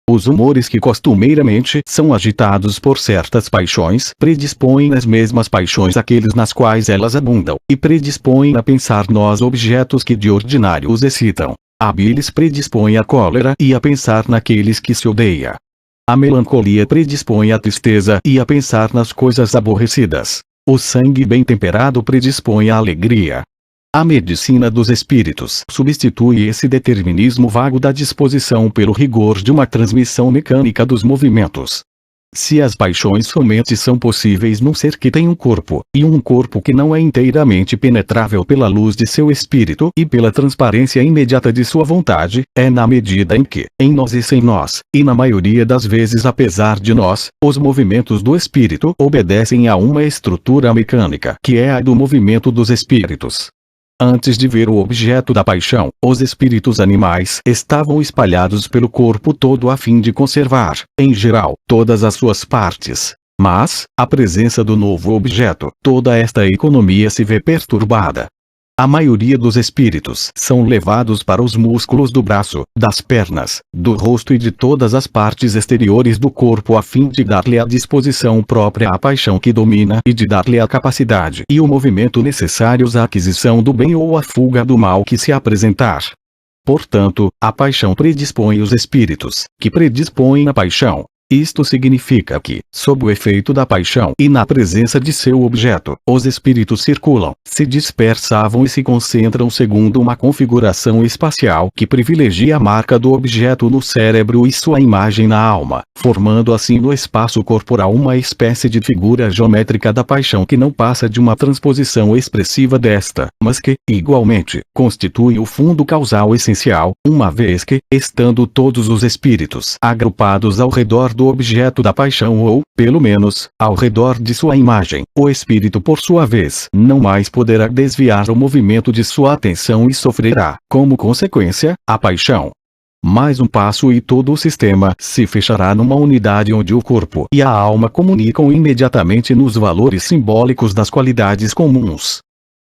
Speaker 1: Os humores que costumeiramente são agitados por certas paixões predispõem as mesmas paixões àqueles nas quais elas abundam, e predispõem a pensar nos objetos que de ordinário os excitam. A bílis predispõe a cólera e a pensar naqueles que se odeia. A melancolia predispõe a tristeza e a pensar nas coisas aborrecidas. O sangue bem temperado predispõe à alegria. A medicina dos espíritos substitui esse determinismo vago da disposição pelo rigor de uma transmissão mecânica dos movimentos. Se as paixões somente são possíveis num ser que tem um corpo, e um corpo que não é inteiramente penetrável pela luz de seu espírito e pela transparência imediata de sua vontade, é na medida em que, em nós e sem nós, e na maioria das vezes apesar de nós, os movimentos do espírito obedecem a uma estrutura mecânica que é a do movimento dos espíritos. Antes de ver o objeto da paixão, os espíritos animais estavam espalhados pelo corpo todo a fim de conservar, em geral, todas as suas partes. Mas, à presença do novo objeto, toda esta economia se vê perturbada. A maioria dos espíritos são levados para os músculos do braço, das pernas, do rosto e de todas as partes exteriores do corpo a fim de dar-lhe a disposição própria à paixão que domina e de dar-lhe a capacidade e o movimento necessários à aquisição do bem ou à fuga do mal que se apresentar. Portanto, a paixão predispõe os espíritos, que predispõem a paixão. Isto significa que, sob o efeito da paixão e na presença de seu objeto, os espíritos circulam, se dispersavam e se concentram segundo uma configuração espacial que privilegia a marca do objeto no cérebro e sua imagem na alma, formando assim no espaço corporal uma espécie de figura geométrica da paixão que não passa de uma transposição expressiva desta, mas que, igualmente, constitui o fundo causal essencial, uma vez que, estando todos os espíritos agrupados ao redor do objeto da paixão ou, pelo menos, ao redor de sua imagem, o espírito por sua vez não mais poderá desviar o movimento de sua atenção e sofrerá, como consequência, a paixão. Mais um passo e todo o sistema se fechará numa unidade onde o corpo e a alma comunicam imediatamente nos valores simbólicos das qualidades comuns.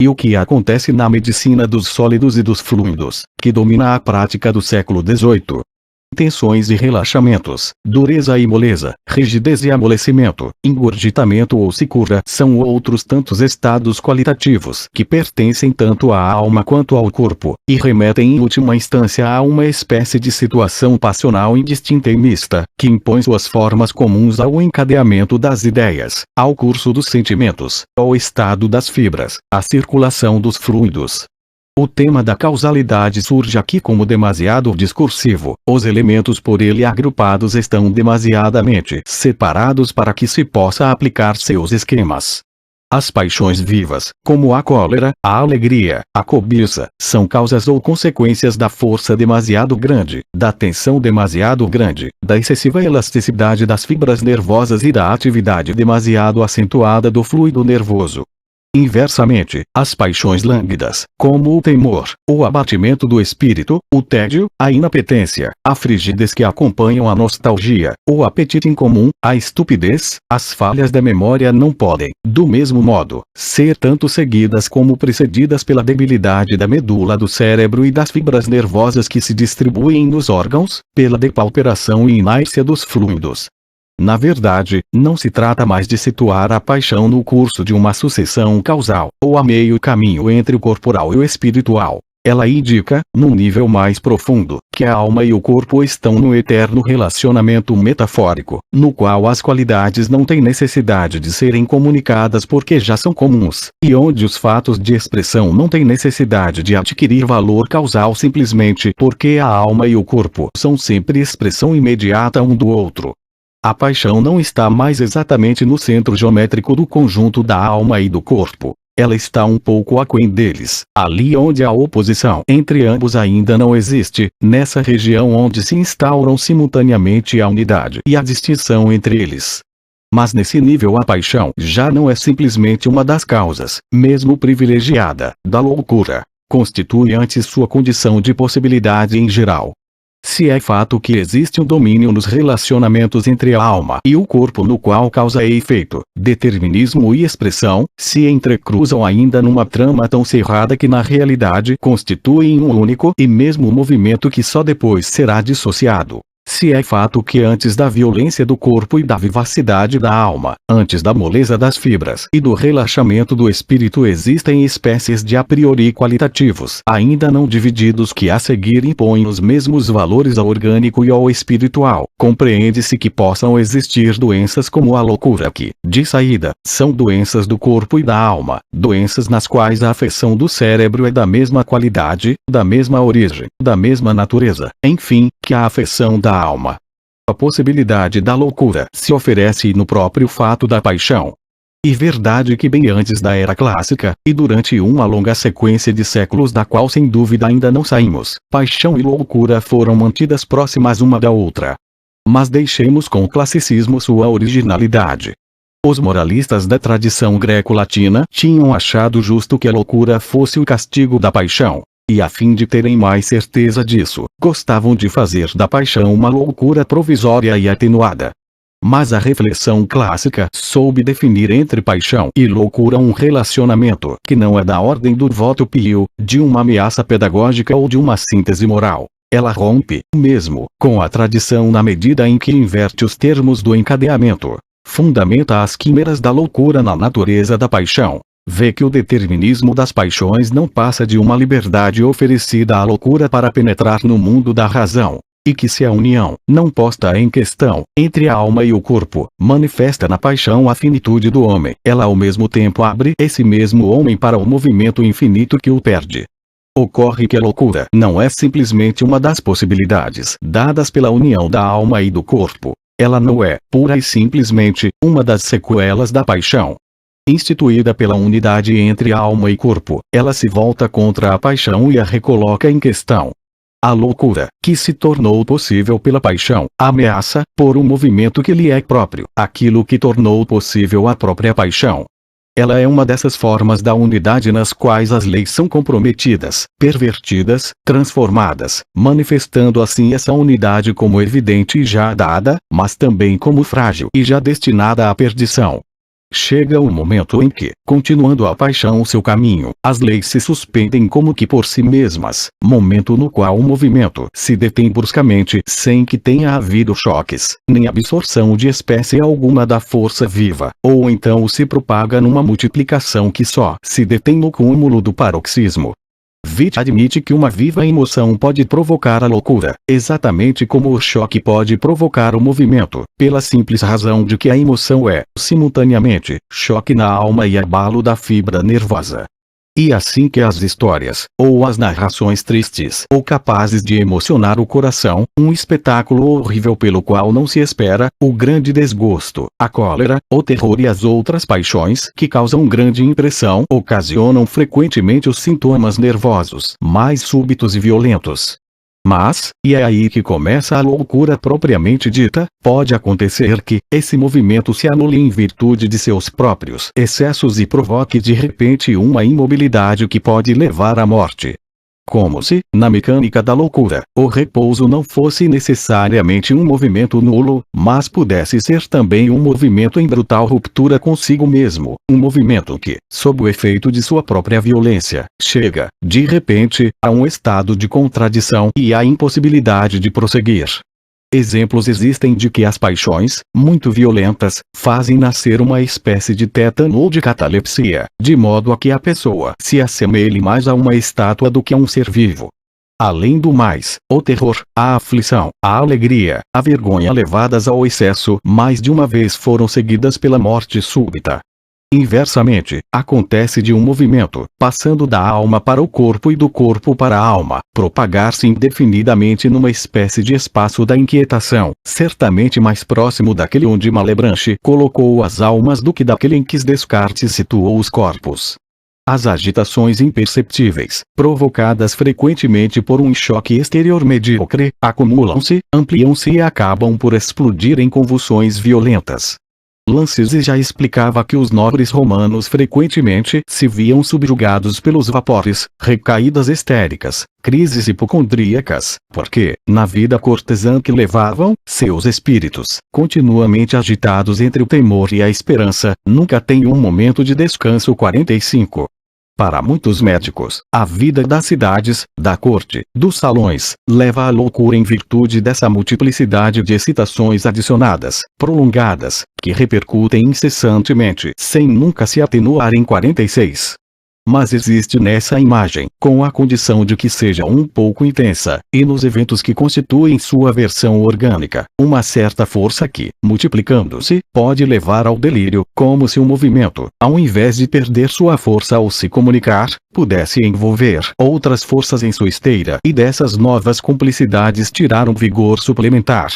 Speaker 1: E o que acontece na medicina dos sólidos e dos fluidos, que domina a prática do século XVIII? Tensões e relaxamentos, dureza e moleza, rigidez e amolecimento, engurgitamento ou secura são outros tantos estados qualitativos que pertencem tanto à alma quanto ao corpo, e remetem em última instância a uma espécie de situação passional indistinta e mista, que impõe suas formas comuns ao encadeamento das ideias, ao curso dos sentimentos, ao estado das fibras, à circulação dos fluidos. O tema da causalidade surge aqui como demasiado discursivo, os elementos por ele agrupados estão demasiadamente separados para que se possa aplicar seus esquemas. As paixões vivas, como a cólera, a alegria, a cobiça, são causas ou consequências da força demasiado grande, da tensão demasiado grande, da excessiva elasticidade das fibras nervosas e da atividade demasiado acentuada do fluido nervoso. Inversamente, as paixões lânguidas, como o temor, o abatimento do espírito, o tédio, a inapetência, a frigidez que acompanham a nostalgia, o apetite incomum, a estupidez, as falhas da memória não podem, do mesmo modo, ser tanto seguidas como precedidas pela debilidade da medula do cérebro e das fibras nervosas que se distribuem nos órgãos, pela depauperação e inércia dos fluidos. Na verdade, não se trata mais de situar a paixão no curso de uma sucessão causal, ou a meio caminho entre o corporal e o espiritual. Ela indica, num nível mais profundo, que a alma e o corpo estão num eterno relacionamento metafórico, no qual as qualidades não têm necessidade de serem comunicadas porque já são comuns, e onde os fatos de expressão não têm necessidade de adquirir valor causal simplesmente porque a alma e o corpo são sempre expressão imediata um do outro. A paixão não está mais exatamente no centro geométrico do conjunto da alma e do corpo. Ela está um pouco aquém deles, ali onde a oposição entre ambos ainda não existe, nessa região onde se instauram simultaneamente a unidade e a distinção entre eles. Mas nesse nível a paixão já não é simplesmente uma das causas, mesmo privilegiada, da loucura. Constitui antes sua condição de possibilidade em geral. Se é fato que existe um domínio nos relacionamentos entre a alma e o corpo no qual causa e efeito, determinismo e expressão, se entrecruzam ainda numa trama tão cerrada que na realidade constituem um único e mesmo movimento que só depois será dissociado. Se é fato que antes da violência do corpo e da vivacidade da alma, antes da moleza das fibras e do relaxamento do espírito existem espécies de a priori qualitativos ainda não divididos que a seguir impõem os mesmos valores ao orgânico e ao espiritual, compreende-se que possam existir doenças como a loucura que, de saída, são doenças do corpo e da alma, doenças nas quais a afecção do cérebro é da mesma qualidade, da mesma origem, da mesma natureza, enfim, que a afecção da alma. A possibilidade da loucura se oferece no próprio fato da paixão. E verdade que bem antes da era clássica, e durante uma longa sequência de séculos da qual sem dúvida ainda não saímos, paixão e loucura foram mantidas próximas uma da outra. Mas deixemos com o classicismo sua originalidade. Os moralistas da tradição greco-latina tinham achado justo que a loucura fosse o castigo da paixão. E a fim de terem mais certeza disso, gostavam de fazer da paixão uma loucura provisória e atenuada. Mas a reflexão clássica soube definir entre paixão e loucura um relacionamento que não é da ordem do voto pio, de uma ameaça pedagógica ou de uma síntese moral. Ela rompe, mesmo, com a tradição na medida em que inverte os termos do encadeamento. Fundamenta as quimeras da loucura na natureza da paixão. Vê que o determinismo das paixões não passa de uma liberdade oferecida à loucura para penetrar no mundo da razão. e que se a união, não posta em questão, entre a alma e o corpo, manifesta na paixão a finitude do homem, ela ao mesmo tempo abre esse mesmo homem para o movimento infinito que o perde. Ocorre que a loucura não é simplesmente uma das possibilidades dadas pela união da alma e do corpo. Ela não é, pura e simplesmente, uma das sequelas da paixão. Instituída pela unidade entre alma e corpo, ela se volta contra a paixão e a recoloca em questão. A loucura, que se tornou possível pela paixão, ameaça, por um movimento que lhe é próprio, aquilo que tornou possível a própria paixão. Ela é uma dessas formas da unidade nas quais as leis são comprometidas, pervertidas, transformadas, manifestando assim essa unidade como evidente e já dada, mas também como frágil e já destinada à perdição. Chega o momento em que, continuando a paixão o seu caminho, as leis se suspendem como que por si mesmas, momento no qual o movimento se detém bruscamente sem que tenha havido choques, nem absorção de espécie alguma da força viva, ou então se propaga numa multiplicação que só se detém no cúmulo do paroxismo. Witt admite que uma viva emoção pode provocar a loucura, exatamente como o choque pode provocar o movimento, pela simples razão de que a emoção é, simultaneamente, choque na alma e abalo da fibra nervosa. E assim que as histórias, ou as narrações tristes ou capazes de emocionar o coração, um espetáculo horrível pelo qual não se espera, o grande desgosto, a cólera, o terror e as outras paixões que causam grande impressão, ocasionam frequentemente os sintomas nervosos mais súbitos e violentos. Mas, e é aí que começa a loucura propriamente dita, pode acontecer que esse movimento se anule em virtude de seus próprios excessos e provoque de repente uma imobilidade que pode levar à morte. Como se, na mecânica da loucura, o repouso não fosse necessariamente um movimento nulo, mas pudesse ser também um movimento em brutal ruptura consigo mesmo, um movimento que, sob o efeito de sua própria violência, chega, de repente, a um estado de contradição e à impossibilidade de prosseguir. Exemplos existem de que as paixões, muito violentas, fazem nascer uma espécie de tétano ou de catalepsia, de modo a que a pessoa se assemelhe mais a uma estátua do que a um ser vivo. Além do mais, o terror, a aflição, a alegria, a vergonha levadas ao excesso mais de uma vez foram seguidas pela morte súbita. Inversamente, acontece de um movimento, passando da alma para o corpo e do corpo para a alma, propagar-se indefinidamente numa espécie de espaço da inquietação, certamente mais próximo daquele onde Malebranche colocou as almas do que daquele em que Descartes situou os corpos. As agitações imperceptíveis, provocadas frequentemente por um choque exterior medíocre, acumulam-se, ampliam-se e acabam por explodir em convulsões violentas. Lances já explicava que os nobres romanos frequentemente se viam subjugados pelos vapores, recaídas histéricas, crises hipocondríacas, porque, na vida cortesã que levavam, seus espíritos, continuamente agitados entre o temor e a esperança, nunca têm um momento de descanso. 45. Para muitos médicos, a vida das cidades, da corte, dos salões, leva à loucura em virtude dessa multiplicidade de excitações adicionadas, prolongadas, que repercutem incessantemente, sem nunca se atenuarem. 46. Mas existe nessa imagem, com a condição de que seja um pouco intensa, e nos eventos que constituem sua versão orgânica, uma certa força que, multiplicando-se, pode levar ao delírio, como se o movimento, ao invés de perder sua força ao se comunicar, pudesse envolver outras forças em sua esteira e dessas novas complicidades tirar um vigor suplementar.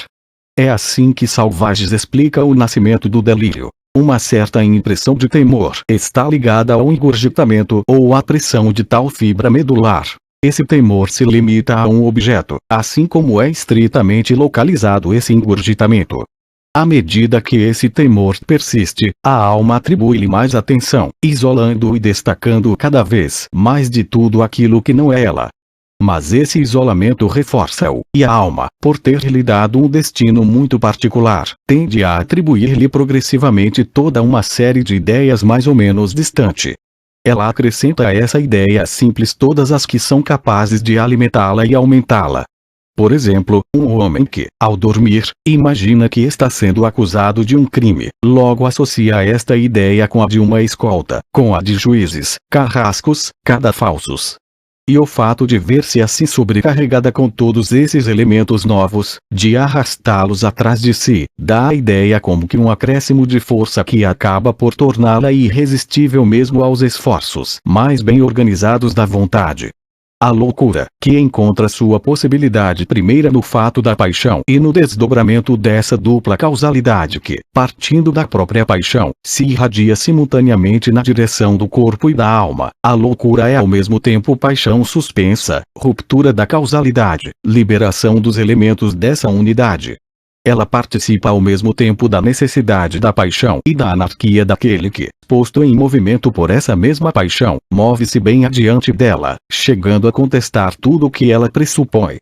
Speaker 1: É assim que Salvages explica o nascimento do delírio. Uma certa impressão de temor está ligada ao engurgitamento ou à pressão de tal fibra medular. Esse temor se limita a um objeto, assim como é estritamente localizado esse engurgitamento. À medida que esse temor persiste, a alma atribui-lhe mais atenção, isolando-o e destacando-o cada vez mais de tudo aquilo que não é ela. Mas esse isolamento reforça-o, e a alma, por ter-lhe dado um destino muito particular, tende a atribuir-lhe progressivamente toda uma série de ideias mais ou menos distante. Ela acrescenta a essa ideia simples todas as que são capazes de alimentá-la e aumentá-la. Por exemplo, um homem que, ao dormir, imagina que está sendo acusado de um crime, logo associa esta ideia com a de uma escolta, com a de juízes, carrascos, cadafalsos. E o fato de ver-se assim sobrecarregada com todos esses elementos novos, de arrastá-los atrás de si, dá a ideia como que um acréscimo de força que acaba por torná-la irresistível mesmo aos esforços mais bem organizados da vontade. A loucura, que encontra sua possibilidade primeira no fato da paixão e no desdobramento dessa dupla causalidade que, partindo da própria paixão, se irradia simultaneamente na direção do corpo e da alma. A loucura é ao mesmo tempo paixão suspensa, ruptura da causalidade, liberação dos elementos dessa unidade. Ela participa ao mesmo tempo da necessidade da paixão e da anarquia daquele que, posto em movimento por essa mesma paixão, move-se bem adiante dela, chegando a contestar tudo o que ela pressupõe.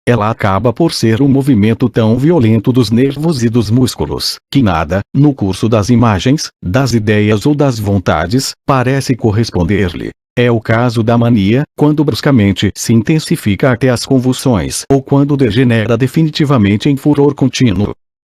Speaker 1: Ela acaba por ser um movimento tão violento dos nervos e dos músculos, que nada, no curso das imagens, das ideias ou das vontades, parece corresponder-lhe. É o caso da mania, quando bruscamente se intensifica até as convulsões ou quando degenera definitivamente em furor contínuo.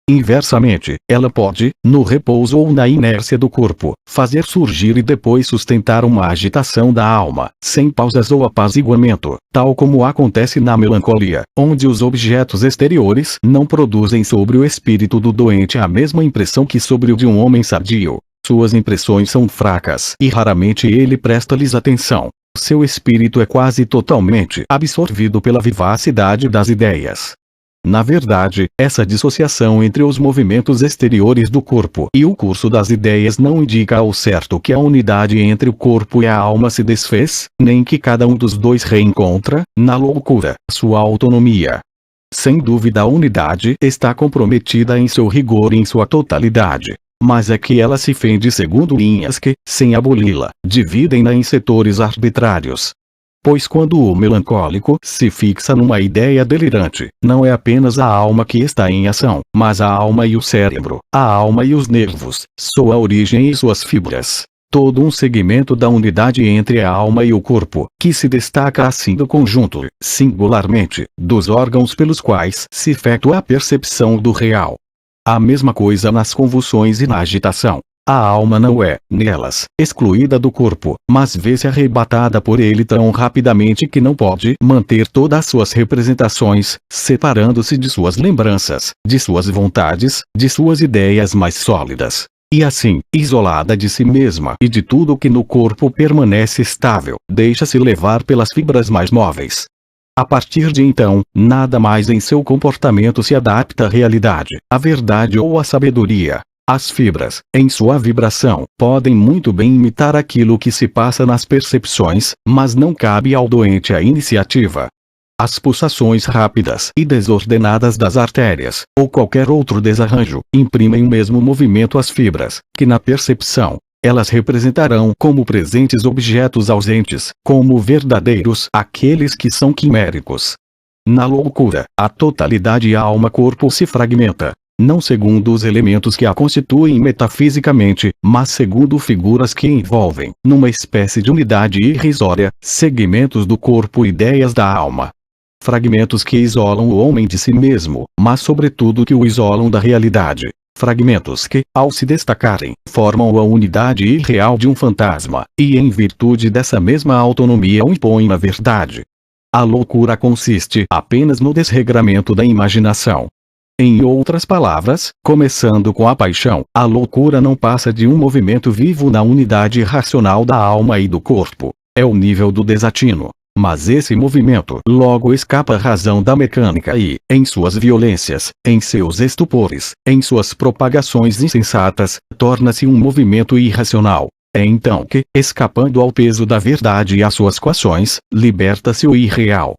Speaker 1: Inversamente, ela pode, no repouso ou na inércia do corpo, fazer surgir e depois sustentar uma agitação da alma, sem pausas ou apaziguamento, tal como acontece na melancolia, onde os objetos exteriores não produzem sobre o espírito do doente a mesma impressão que sobre o de um homem sadio. Suas impressões são fracas e raramente ele presta-lhes atenção. Seu espírito é quase totalmente absorvido pela vivacidade das ideias. Na verdade, essa dissociação entre os movimentos exteriores do corpo e o curso das ideias não indica ao certo que a unidade entre o corpo e a alma se desfez, nem que cada um dos dois reencontra, na loucura, sua autonomia. Sem dúvida a unidade está comprometida em seu rigor e em sua totalidade. Mas é que ela se fende segundo linhas que, sem aboli-la, dividem-na em setores arbitrários. Pois quando o melancólico se fixa numa ideia delirante, não é apenas a alma que está em ação, mas a alma e o cérebro, a alma e os nervos, sua origem e suas fibras. Todo um segmento da unidade entre a alma e o corpo, que se destaca assim do conjunto, singularmente, dos órgãos pelos quais se efetua a percepção do real. A mesma coisa nas convulsões e na agitação. A alma não é, nelas, excluída do corpo, mas vê-se arrebatada por ele tão rapidamente que não pode manter todas as suas representações, separando-se de suas lembranças, de suas vontades, de suas ideias mais sólidas. E assim, isolada de si mesma e de tudo que no corpo permanece estável, deixa-se levar pelas fibras mais móveis. A partir de então, nada mais em seu comportamento se adapta à realidade, à verdade ou à sabedoria. As fibras, em sua vibração, podem muito bem imitar aquilo que se passa nas percepções, mas não cabe ao doente a iniciativa. As pulsações rápidas e desordenadas das artérias, ou qualquer outro desarranjo, imprimem o mesmo movimento às fibras, que na percepção, elas representarão como presentes objetos ausentes, como verdadeiros aqueles que são quiméricos. Na loucura, a totalidade e a alma-corpo se fragmenta, não segundo os elementos que a constituem metafisicamente, mas segundo figuras que envolvem, numa espécie de unidade irrisória, segmentos do corpo e ideias da alma. Fragmentos que isolam o homem de si mesmo, mas sobretudo que o isolam da realidade. Fragmentos que, ao se destacarem, formam a unidade irreal de um fantasma, e em virtude dessa mesma autonomia o impõem a verdade. A loucura consiste apenas no desregramento da imaginação. Em outras palavras, começando com a paixão, a loucura não passa de um movimento vivo na unidade racional da alma e do corpo. É o nível do desatino. Mas esse movimento logo escapa à razão da mecânica e, em suas violências, em seus estupores, em suas propagações insensatas, torna-se um movimento irracional. É então que, escapando ao peso da verdade e às suas coações, liberta-se o irreal.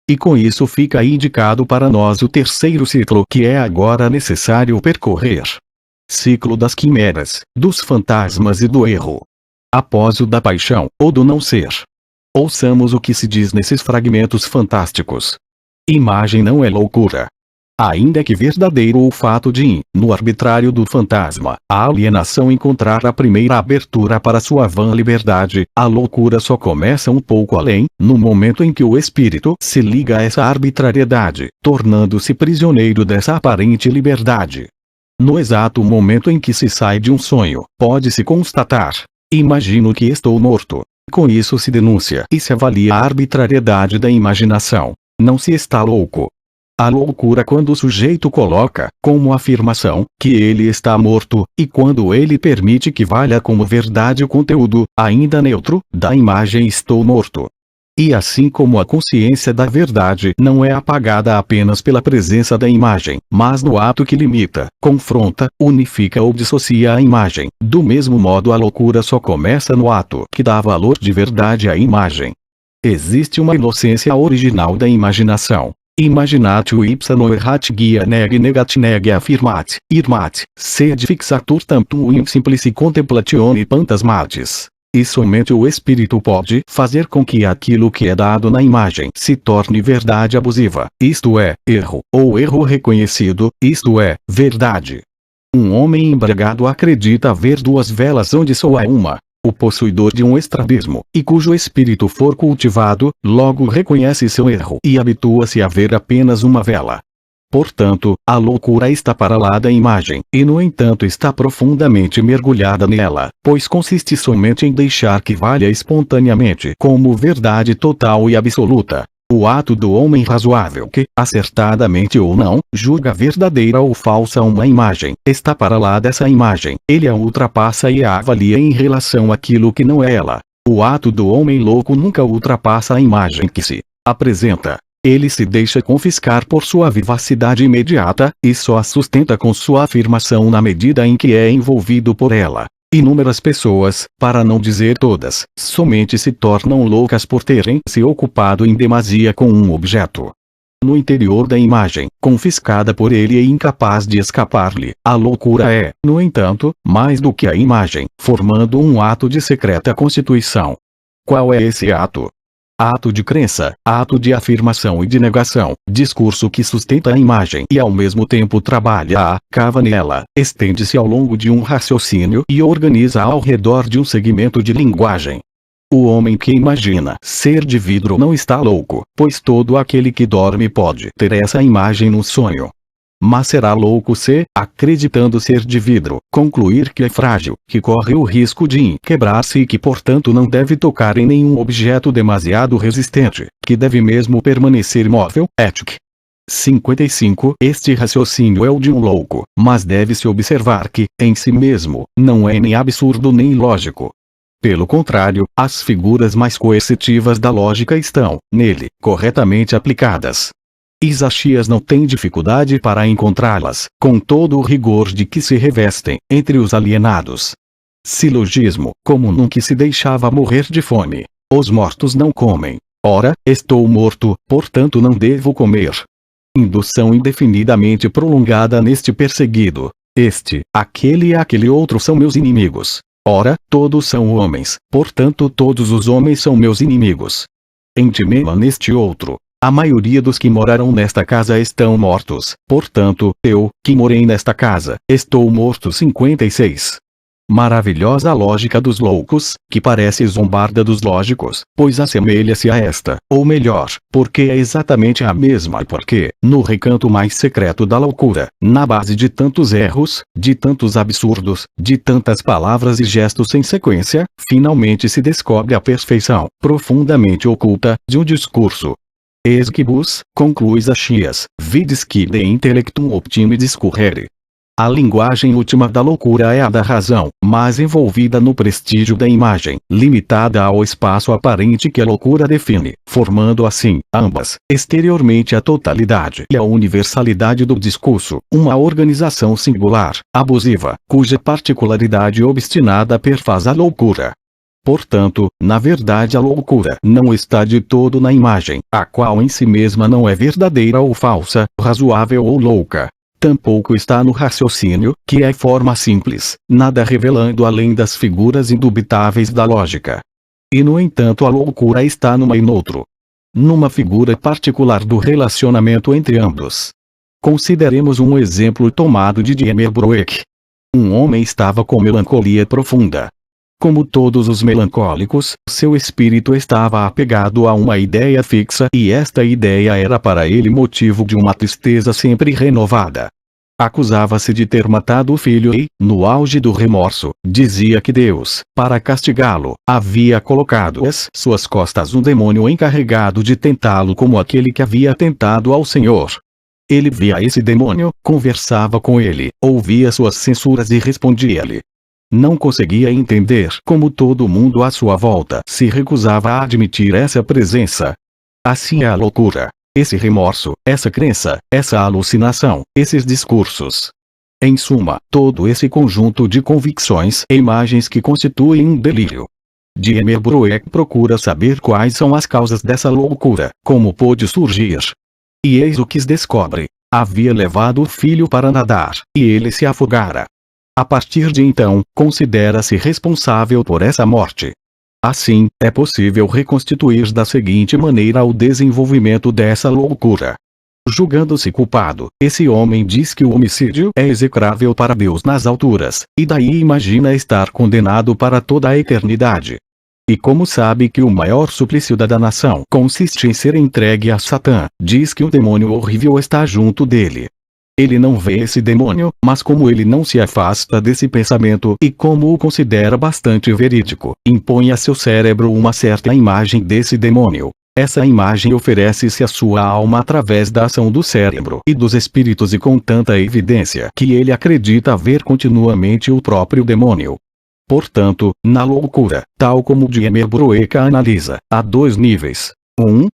Speaker 1: E com isso fica indicado para nós o terceiro ciclo que é agora necessário percorrer. Ciclo das quimeras, dos fantasmas e do erro. Após o da paixão, ou do não ser. Ouçamos o que se diz nesses fragmentos fantásticos. Imagem não é loucura. Ainda que verdadeiro o fato de, no arbitrário do fantasma, a alienação encontrar a primeira abertura para sua vã liberdade, a loucura só começa um pouco além, no momento em que o espírito se liga a essa arbitrariedade, tornando-se prisioneiro dessa aparente liberdade. No exato momento em que se sai de um sonho, pode-se constatar: imagino que estou morto. Com isso se denuncia e se avalia a arbitrariedade da imaginação. Não se está louco. A loucura quando o sujeito coloca, como afirmação, que ele está morto, e quando ele permite que valha como verdade o conteúdo, ainda neutro, da imagem estou morto. E assim como a consciência da verdade não é apagada apenas pela presença da imagem, mas no ato que limita, confronta, unifica ou dissocia a imagem, do mesmo modo a loucura só começa no ato que dá valor de verdade à imagem. Existe uma inocência original da imaginação. Imaginatio ipsa no errat guia neg negat neg affirmat, irmat, sed fixatur tantum in simplici contemplatione phantasmatis. E somente o espírito pode fazer com que aquilo que é dado na imagem se torne verdade abusiva, isto é, erro, ou erro reconhecido, isto é, verdade. Um homem embriagado acredita ver duas velas onde só há uma. O possuidor de um estrabismo, e cujo espírito for cultivado, logo reconhece seu erro e habitua-se a ver apenas uma vela. Portanto, a loucura está para lá da imagem, e no entanto está profundamente mergulhada nela, pois consiste somente em deixar que valha espontaneamente como verdade total e absoluta. O ato do homem razoável que, acertadamente ou não, julga verdadeira ou falsa uma imagem, está para lá dessa imagem, ele a ultrapassa e a avalia em relação àquilo que não é ela. O ato do homem louco nunca ultrapassa a imagem que se apresenta. Ele se deixa confiscar por sua vivacidade imediata, e só a sustenta com sua afirmação na medida em que é envolvido por ela. Inúmeras pessoas, para não dizer todas, somente se tornam loucas por terem se ocupado em demasia com um objeto. No interior da imagem, confiscada por ele e incapaz de escapar-lhe, a loucura é, no entanto, mais do que a imagem, formando um ato de secreta constituição. Qual é esse ato? Ato de crença, ato de afirmação e de negação, discurso que sustenta a imagem e ao mesmo tempo trabalha-a, cava nela, estende-se ao longo de um raciocínio e organiza ao redor de um segmento de linguagem. O homem que imagina ser de vidro não está louco, pois todo aquele que dorme pode ter essa imagem no sonho. Mas será louco se, acreditando ser de vidro, concluir que é frágil, que corre o risco de quebrar-se e que portanto não deve tocar em nenhum objeto demasiado resistente, que deve mesmo permanecer imóvel, ética. 55. Este raciocínio é o de um louco, mas deve-se observar que, em si mesmo, não é nem absurdo nem ilógico. Pelo contrário, as figuras mais coercitivas da lógica estão, nele, corretamente aplicadas. Isaías não tem dificuldade para encontrá-las, com todo o rigor de que se revestem, entre os alienados. Silogismo, como num que se deixava morrer de fome. Os mortos não comem. Ora, estou morto, portanto não devo comer. Indução indefinidamente prolongada neste perseguido. Este, aquele e aquele outro são meus inimigos. Ora, todos são homens, portanto todos os homens são meus inimigos. Entimema neste outro. A maioria dos que moraram nesta casa estão mortos, portanto, eu, que morei nesta casa, estou morto. 56. Maravilhosa lógica dos loucos, que parece zombarda dos lógicos, pois assemelha-se a esta, ou melhor, porque é exatamente a mesma e porque, no recanto mais secreto da loucura, na base de tantos erros, de tantos absurdos, de tantas palavras e gestos sem sequência, finalmente se descobre a perfeição, profundamente oculta, de um discurso. Esquibus, conclui Isaías, vides que de intellectum optime discurrere. A linguagem última da loucura é a da razão, mas envolvida no prestígio da imagem, limitada ao espaço aparente que a loucura define, formando assim, ambas, exteriormente a totalidade e a universalidade do discurso, uma organização singular, abusiva, cuja particularidade obstinada perfaz a loucura. Portanto, na verdade a loucura não está de todo na imagem, a qual em si mesma não é verdadeira ou falsa, razoável ou louca. Tampouco está no raciocínio, que é forma simples, nada revelando além das figuras indubitáveis da lógica. E no entanto a loucura está numa e noutro. Numa figura particular do relacionamento entre ambos. Consideremos um exemplo tomado de Diemer Broek. Um homem estava com melancolia profunda. Como todos os melancólicos, seu espírito estava apegado a uma ideia fixa e esta ideia era para ele motivo de uma tristeza sempre renovada. Acusava-se de ter matado o filho e, no auge do remorso, dizia que Deus, para castigá-lo, havia colocado às suas costas um demônio encarregado de tentá-lo como aquele que havia tentado ao Senhor. Ele via esse demônio, conversava com ele, ouvia suas censuras e respondia-lhe. Não conseguia entender como todo mundo à sua volta se recusava a admitir essa presença. Assim é a loucura. Esse remorso, essa crença, essa alucinação, esses discursos. Em suma, todo esse conjunto de convicções e imagens que constituem um delírio. Diemer Brueck procura saber quais são as causas dessa loucura, como pôde surgir. E eis o que descobre. Havia levado o filho para nadar, e ele se afogara. A partir de então, considera-se responsável por essa morte. Assim, é possível reconstituir da seguinte maneira o desenvolvimento dessa loucura. Julgando-se culpado, esse homem diz que o homicídio é execrável para Deus nas alturas, e daí imagina estar condenado para toda a eternidade. E como sabe que o maior suplício da danação consiste em ser entregue a Satã, diz que um demônio horrível está junto dele. Ele não vê esse demônio, mas como ele não se afasta desse pensamento e como o considera bastante verídico, impõe a seu cérebro uma certa imagem desse demônio. Essa imagem oferece-se à sua alma através da ação do cérebro e dos espíritos e com tanta evidência que ele acredita ver continuamente o próprio demônio. Portanto, na loucura, tal como Diemer Brueck analisa, há dois níveis.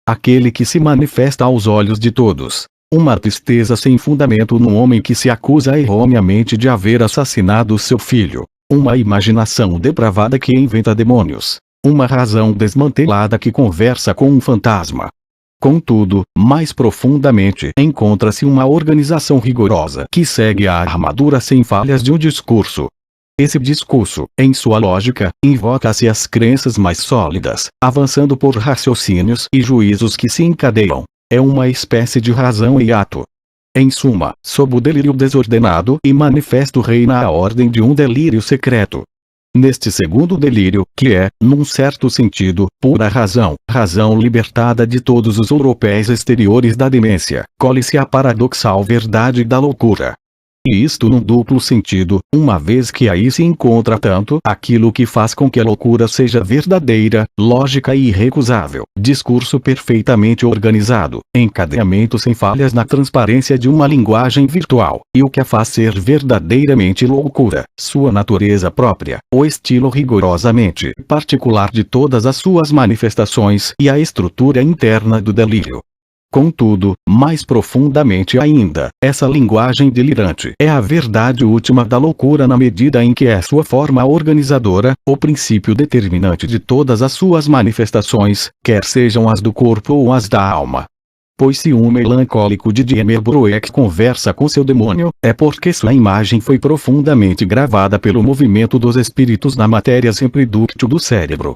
Speaker 1: Aquele que se manifesta aos olhos de todos. Uma tristeza sem fundamento num homem que se acusa erroneamente de haver assassinado seu filho. Uma imaginação depravada que inventa demônios. Uma razão desmantelada que conversa com um fantasma. Contudo, mais profundamente encontra-se uma organização rigorosa que segue a armadura sem falhas de um discurso. Esse discurso, em sua lógica, invoca-se as crenças mais sólidas, avançando por raciocínios e juízos que se encadeiam. É uma espécie de razão e ato. Em suma, sob o delírio desordenado e manifesto reina a ordem de um delírio secreto. Neste segundo delírio, que é, num certo sentido, pura razão, razão libertada de todos os ouropéis exteriores da demência, colhe-se a paradoxal verdade da loucura. E isto num duplo sentido, uma vez que aí se encontra tanto aquilo que faz com que a loucura seja verdadeira, lógica e irrecusável, discurso perfeitamente organizado, encadeamento sem falhas na transparência de uma linguagem virtual, e o que a faz ser verdadeiramente loucura, sua natureza própria, o estilo rigorosamente particular de todas as suas manifestações e a estrutura interna do delírio. Contudo, mais profundamente ainda, essa linguagem delirante é a verdade última da loucura na medida em que é sua forma organizadora, o princípio determinante de todas as suas manifestações, quer sejam as do corpo ou as da alma. Pois se um melancólico de Diemer Brueck conversa com seu demônio, é porque sua imagem foi profundamente gravada pelo movimento dos espíritos na matéria sempre dúctil do cérebro.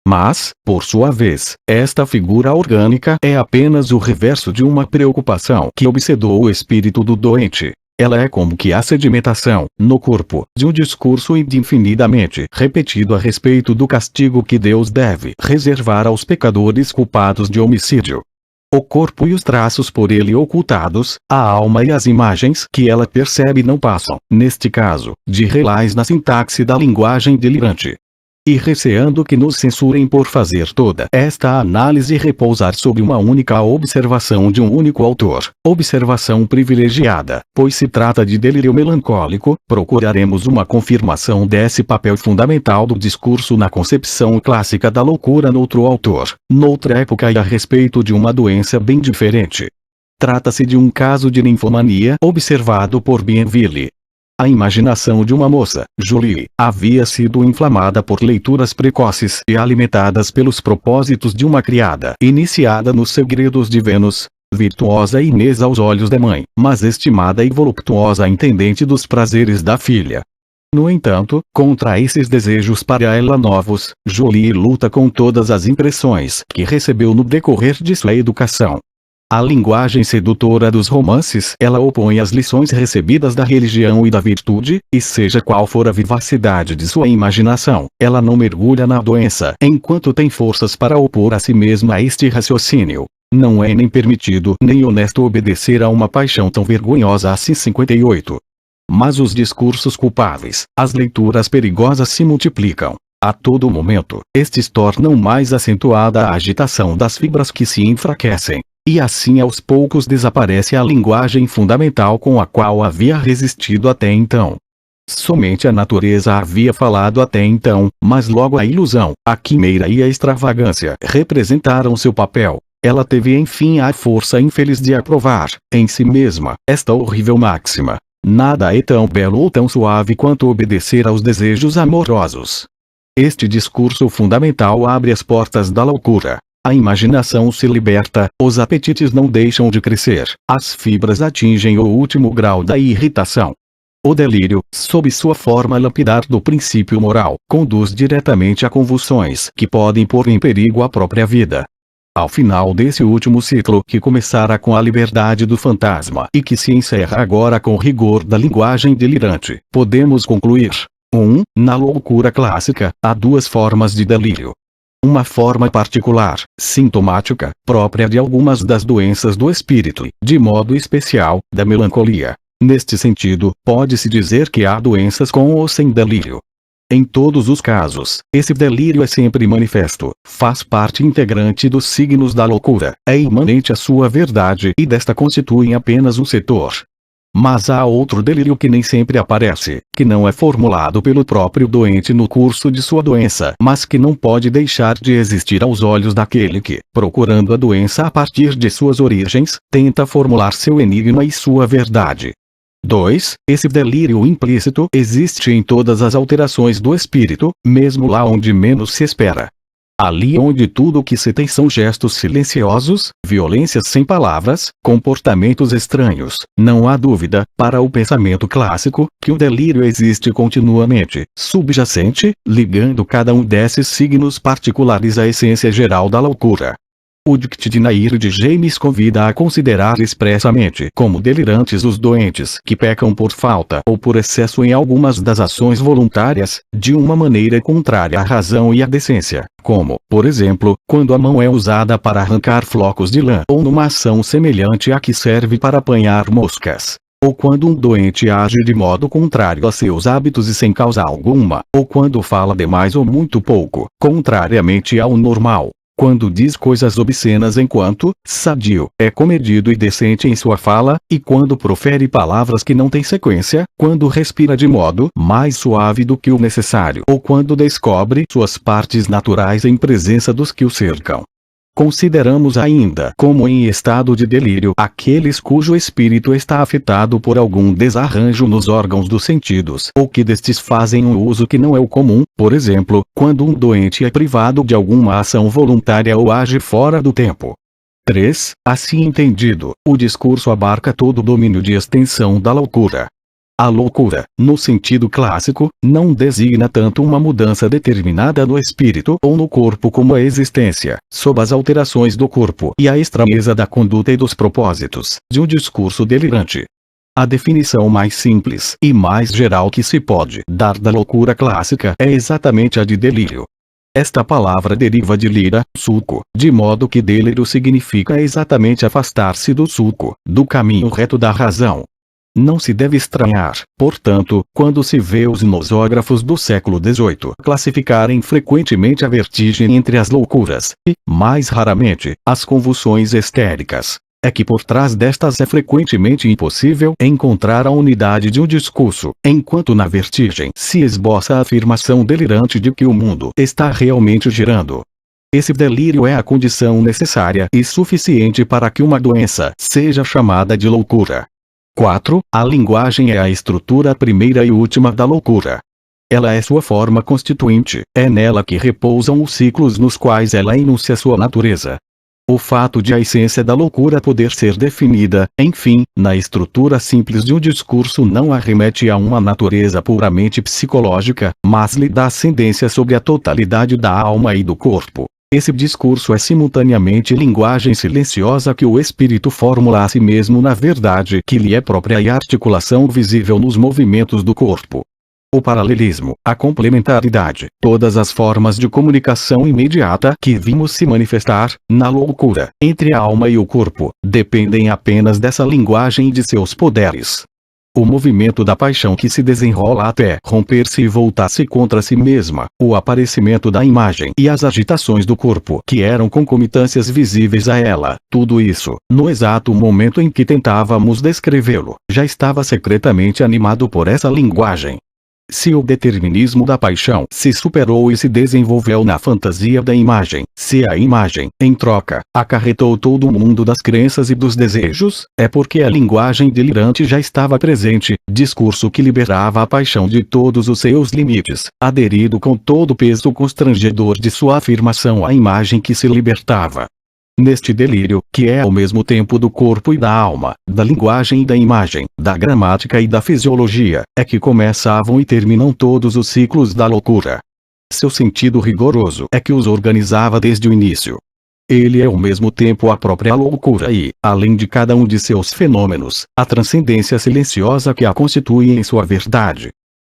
Speaker 1: Mas, por sua vez, esta figura orgânica é apenas o reverso de uma preocupação que obsedou o espírito do doente. Ela é como que a sedimentação, no corpo, de um discurso indefinidamente repetido a respeito do castigo que Deus deve reservar aos pecadores culpados de homicídio. O corpo e os traços por ele ocultados, a alma e as imagens que ela percebe não passam, neste caso, de relais na sintaxe da linguagem delirante. E receando que nos censurem por fazer toda esta análise e repousar sobre uma única observação de um único autor, observação privilegiada, pois se trata de delírio melancólico, procuraremos uma confirmação desse papel fundamental do discurso na concepção clássica da loucura noutro autor, noutra época e a respeito de uma doença bem diferente. Trata-se de um caso de ninfomania observado por Bienville. A imaginação de uma moça, Julie, havia sido inflamada por leituras precoces e alimentadas pelos propósitos de uma criada iniciada nos segredos de Vênus, virtuosa e inês aos olhos da mãe, mas estimada e voluptuosa intendente dos prazeres da filha. No entanto, contra esses desejos para ela novos, Julie luta com todas as impressões que recebeu no decorrer de sua educação. A linguagem sedutora dos romances ela opõe às lições recebidas da religião e da virtude, e seja qual for a vivacidade de sua imaginação, ela não mergulha na doença enquanto tem forças para opor a si mesma a este raciocínio. Não é nem permitido nem honesto obedecer a uma paixão tão vergonhosa assim. 58. Mas os discursos culpáveis, as leituras perigosas se multiplicam. A todo momento, estes tornam mais acentuada a agitação das fibras que se enfraquecem. E assim aos poucos desaparece a linguagem fundamental com a qual havia resistido até então. Somente a natureza havia falado até então, mas logo a ilusão, a quimera e a extravagância representaram seu papel. Ela teve enfim a força infeliz de aprovar, em si mesma, esta horrível máxima: nada é tão belo ou tão suave quanto obedecer aos desejos amorosos. Este discurso fundamental abre as portas da loucura. A imaginação se liberta, os apetites não deixam de crescer, as fibras atingem o último grau da irritação. O delírio, sob sua forma lapidar do princípio moral, conduz diretamente a convulsões que podem pôr em perigo a própria vida. Ao final desse último ciclo que começara com a liberdade do fantasma e que se encerra agora com o rigor da linguagem delirante, podemos concluir: 1. Na loucura clássica, há duas formas de delírio. Uma forma particular, sintomática, própria de algumas das doenças do espírito e, de modo especial, da melancolia. Neste sentido, pode-se dizer que há doenças com ou sem delírio. Em todos os casos, esse delírio é sempre manifesto, faz parte integrante dos signos da loucura, é imanente à sua verdade e desta constituem apenas um setor. Mas há outro delírio que nem sempre aparece, que não é formulado pelo próprio doente no curso de sua doença, mas que não pode deixar de existir aos olhos daquele que, procurando a doença a partir de suas origens, tenta formular seu enigma e sua verdade. 2. Esse delírio implícito existe em todas as alterações do espírito, mesmo lá onde menos se espera. Ali onde tudo o que se tem são gestos silenciosos, violências sem palavras, comportamentos estranhos, não há dúvida, para o pensamento clássico, que o delírio existe continuamente, subjacente, ligando cada um desses signos particulares à essência geral da loucura. O Dicte de Nair de James convida a considerar expressamente como delirantes os doentes que pecam por falta ou por excesso em algumas das ações voluntárias, de uma maneira contrária à razão e à decência, como, por exemplo, quando a mão é usada para arrancar flocos de lã ou numa ação semelhante à que serve para apanhar moscas. Ou quando um doente age de modo contrário a seus hábitos e sem causa alguma, ou quando fala demais ou muito pouco, contrariamente ao normal. Quando diz coisas obscenas enquanto, sadio, é comedido e decente em sua fala, e quando profere palavras que não têm sequência, quando respira de modo mais suave do que o necessário, ou quando descobre suas partes naturais em presença dos que o cercam. Consideramos ainda como em estado de delírio aqueles cujo espírito está afetado por algum desarranjo nos órgãos dos sentidos ou que destes fazem um uso que não é o comum, por exemplo, quando um doente é privado de alguma ação voluntária ou age fora do tempo. 3. Assim entendido, o discurso abarca todo o domínio de extensão da loucura. A loucura, no sentido clássico, não designa tanto uma mudança determinada no espírito ou no corpo como a existência, sob as alterações do corpo e a estranheza da conduta e dos propósitos, de um discurso delirante. A definição mais simples e mais geral que se pode dar da loucura clássica é exatamente a de delírio. Esta palavra deriva de lira, sulco, de modo que delírio significa exatamente afastar-se do sulco, do caminho reto da razão. Não se deve estranhar, portanto, quando se vê os nosógrafos do século XVIII classificarem frequentemente a vertigem entre as loucuras, e, mais raramente, as convulsões histéricas. É que por trás destas é frequentemente impossível encontrar a unidade de um discurso, enquanto na vertigem se esboça a afirmação delirante de que o mundo está realmente girando. Esse delírio é a condição necessária e suficiente para que uma doença seja chamada de loucura. 4. A linguagem é a estrutura primeira e última da loucura. Ela é sua forma constituinte, é nela que repousam os ciclos nos quais ela enuncia sua natureza. O fato de a essência da loucura poder ser definida, enfim, na estrutura simples de um discurso não arremete a uma natureza puramente psicológica, mas lhe dá ascendência sobre a totalidade da alma e do corpo. Esse discurso é simultaneamente linguagem silenciosa que o espírito formula a si mesmo na verdade que lhe é própria e articulação visível nos movimentos do corpo. O paralelismo, a complementaridade, todas as formas de comunicação imediata que vimos se manifestar, na loucura, entre a alma e o corpo, dependem apenas dessa linguagem e de seus poderes. O movimento da paixão que se desenrola até romper-se e voltar-se contra si mesma, o aparecimento da imagem e as agitações do corpo que eram concomitâncias visíveis a ela, tudo isso, no exato momento em que tentávamos descrevê-lo, já estava secretamente animado por essa linguagem. Se o determinismo da paixão se superou e se desenvolveu na fantasia da imagem, se a imagem, em troca, acarretou todo o mundo das crenças e dos desejos, é porque a linguagem delirante já estava presente, discurso que liberava a paixão de todos os seus limites, aderido com todo o peso constrangedor de sua afirmação à imagem que se libertava. Neste delírio, que é ao mesmo tempo do corpo e da alma, da linguagem e da imagem, da gramática e da fisiologia, é que começavam e terminam todos os ciclos da loucura. Seu sentido rigoroso é que os organizava desde o início. Ele é ao mesmo tempo a própria loucura e, além de cada um de seus fenômenos, a transcendência silenciosa que a constitui em sua verdade.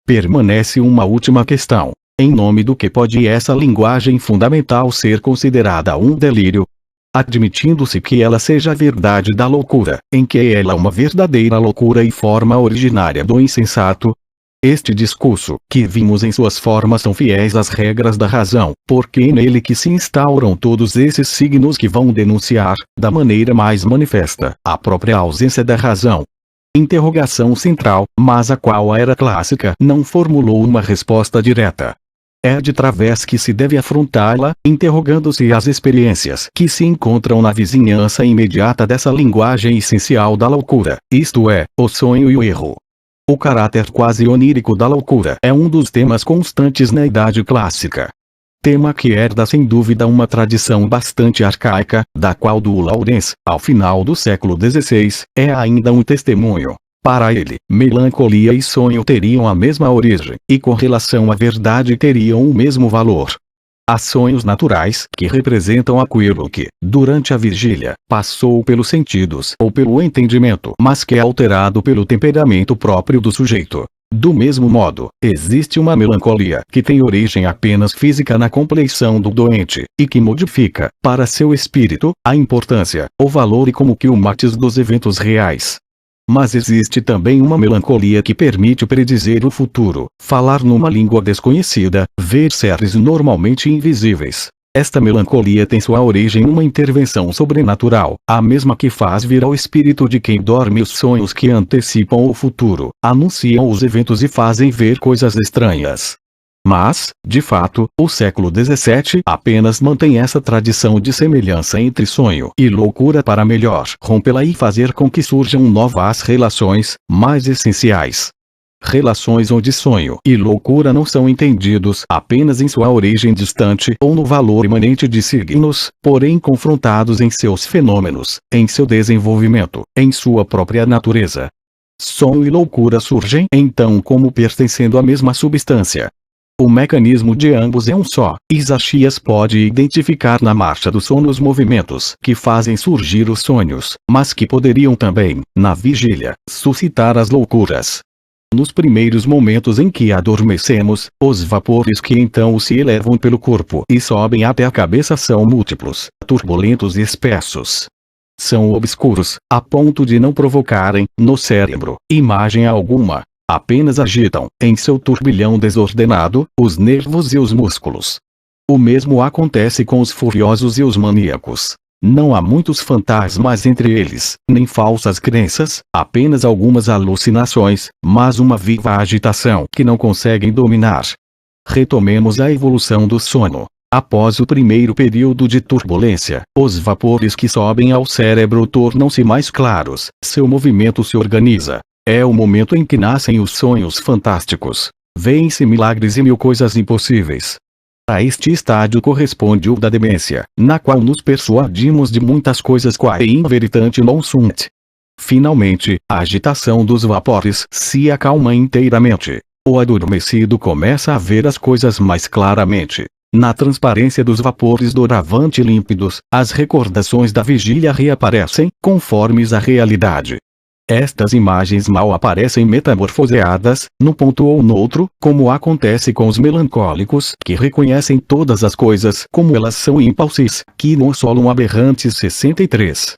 Speaker 1: Permanece uma última questão. Em nome do que pode essa linguagem fundamental ser considerada um delírio? Admitindo-se que ela seja a verdade da loucura, em que ela é uma verdadeira loucura e forma originária do insensato. Este discurso, que vimos em suas formas são fiéis às regras da razão, porque é nele que se instauram todos esses signos que vão denunciar, da maneira mais manifesta, a própria ausência da razão. Interrogação central, mas a qual a era clássica não formulou uma resposta direta. É de través que se deve afrontá-la, interrogando-se as experiências que se encontram na vizinhança imediata dessa linguagem essencial da loucura, isto é, o sonho e o erro. O caráter quase onírico da loucura é um dos temas constantes na Idade Clássica. Tema que herda sem dúvida uma tradição bastante arcaica, da qual do Laurens, ao final do século XVI, é ainda um testemunho. Para ele, melancolia e sonho teriam a mesma origem, e com relação à verdade teriam o mesmo valor. Há sonhos naturais que representam aquilo que, durante a vigília, passou pelos sentidos ou pelo entendimento, mas que é alterado pelo temperamento próprio do sujeito. Do mesmo modo, existe uma melancolia que tem origem apenas física na compleição do doente, e que modifica, para seu espírito, a importância, o valor e como que o matiz dos eventos reais. Mas existe também uma melancolia que permite predizer o futuro, falar numa língua desconhecida, ver seres normalmente invisíveis. Esta melancolia tem sua origem numa intervenção sobrenatural, a mesma que faz vir ao espírito de quem dorme os sonhos que antecipam o futuro, anunciam os eventos e fazem ver coisas estranhas. Mas, de fato, o século XVII apenas mantém essa tradição de semelhança entre sonho e loucura para melhor rompê-la e fazer com que surjam novas relações, mais essenciais. Relações onde sonho e loucura não são entendidos apenas em sua origem distante ou no valor imanente de signos, porém confrontados em seus fenômenos, em seu desenvolvimento, em sua própria natureza. Sonho e loucura surgem, então, como pertencendo à mesma substância. O mecanismo de ambos é um só. Isaías pode identificar na marcha do sono os movimentos que fazem surgir os sonhos, mas que poderiam também, na vigília, suscitar as loucuras. Nos primeiros momentos em que adormecemos, os vapores que então se elevam pelo corpo e sobem até a cabeça são múltiplos, turbulentos e espessos. São obscuros, a ponto de não provocarem, no cérebro, imagem alguma. Apenas agitam, em seu turbilhão desordenado, os nervos e os músculos. O mesmo acontece com os furiosos e os maníacos. Não há muitos fantasmas entre eles, nem falsas crenças, apenas algumas alucinações, mas uma viva agitação que não conseguem dominar. Retomemos a evolução do sono. Após o primeiro período de turbulência, os vapores que sobem ao cérebro tornam-se mais claros, seu movimento se organiza. É o momento em que nascem os sonhos fantásticos. Vêem-se milagres e mil coisas impossíveis. A este estágio corresponde o da demência, na qual nos persuadimos de muitas coisas quae in veritate non sunt. Finalmente, a agitação dos vapores se acalma inteiramente. O adormecido começa a ver as coisas mais claramente. Na transparência dos vapores doravante límpidos, as recordações da vigília reaparecem, conformes à realidade. Estas imagens mal aparecem metamorfoseadas, num ponto ou no outro, como acontece com os melancólicos que reconhecem todas as coisas como elas são impulsos, que não solam aberrantes 63.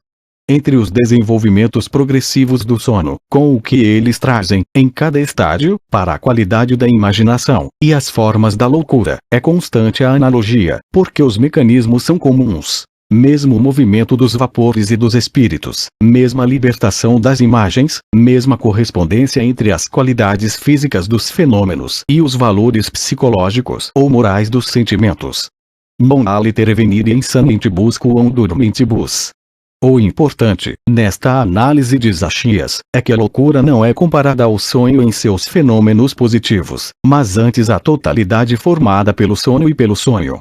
Speaker 1: Entre os desenvolvimentos progressivos do sono, com o que eles trazem, em cada estágio, para a qualidade da imaginação, e as formas da loucura, é constante a analogia, porque os mecanismos são comuns. Mesmo movimento dos vapores e dos espíritos, mesma libertação das imagens, mesma correspondência entre as qualidades físicas dos fenômenos e os valores psicológicos ou morais dos sentimentos. Non aliter venire insanentibus quam dormentibus. O importante, nesta análise de Zachias, é que a loucura não é comparada ao sonho em seus fenômenos positivos, mas antes a totalidade formada pelo sono e pelo sonho.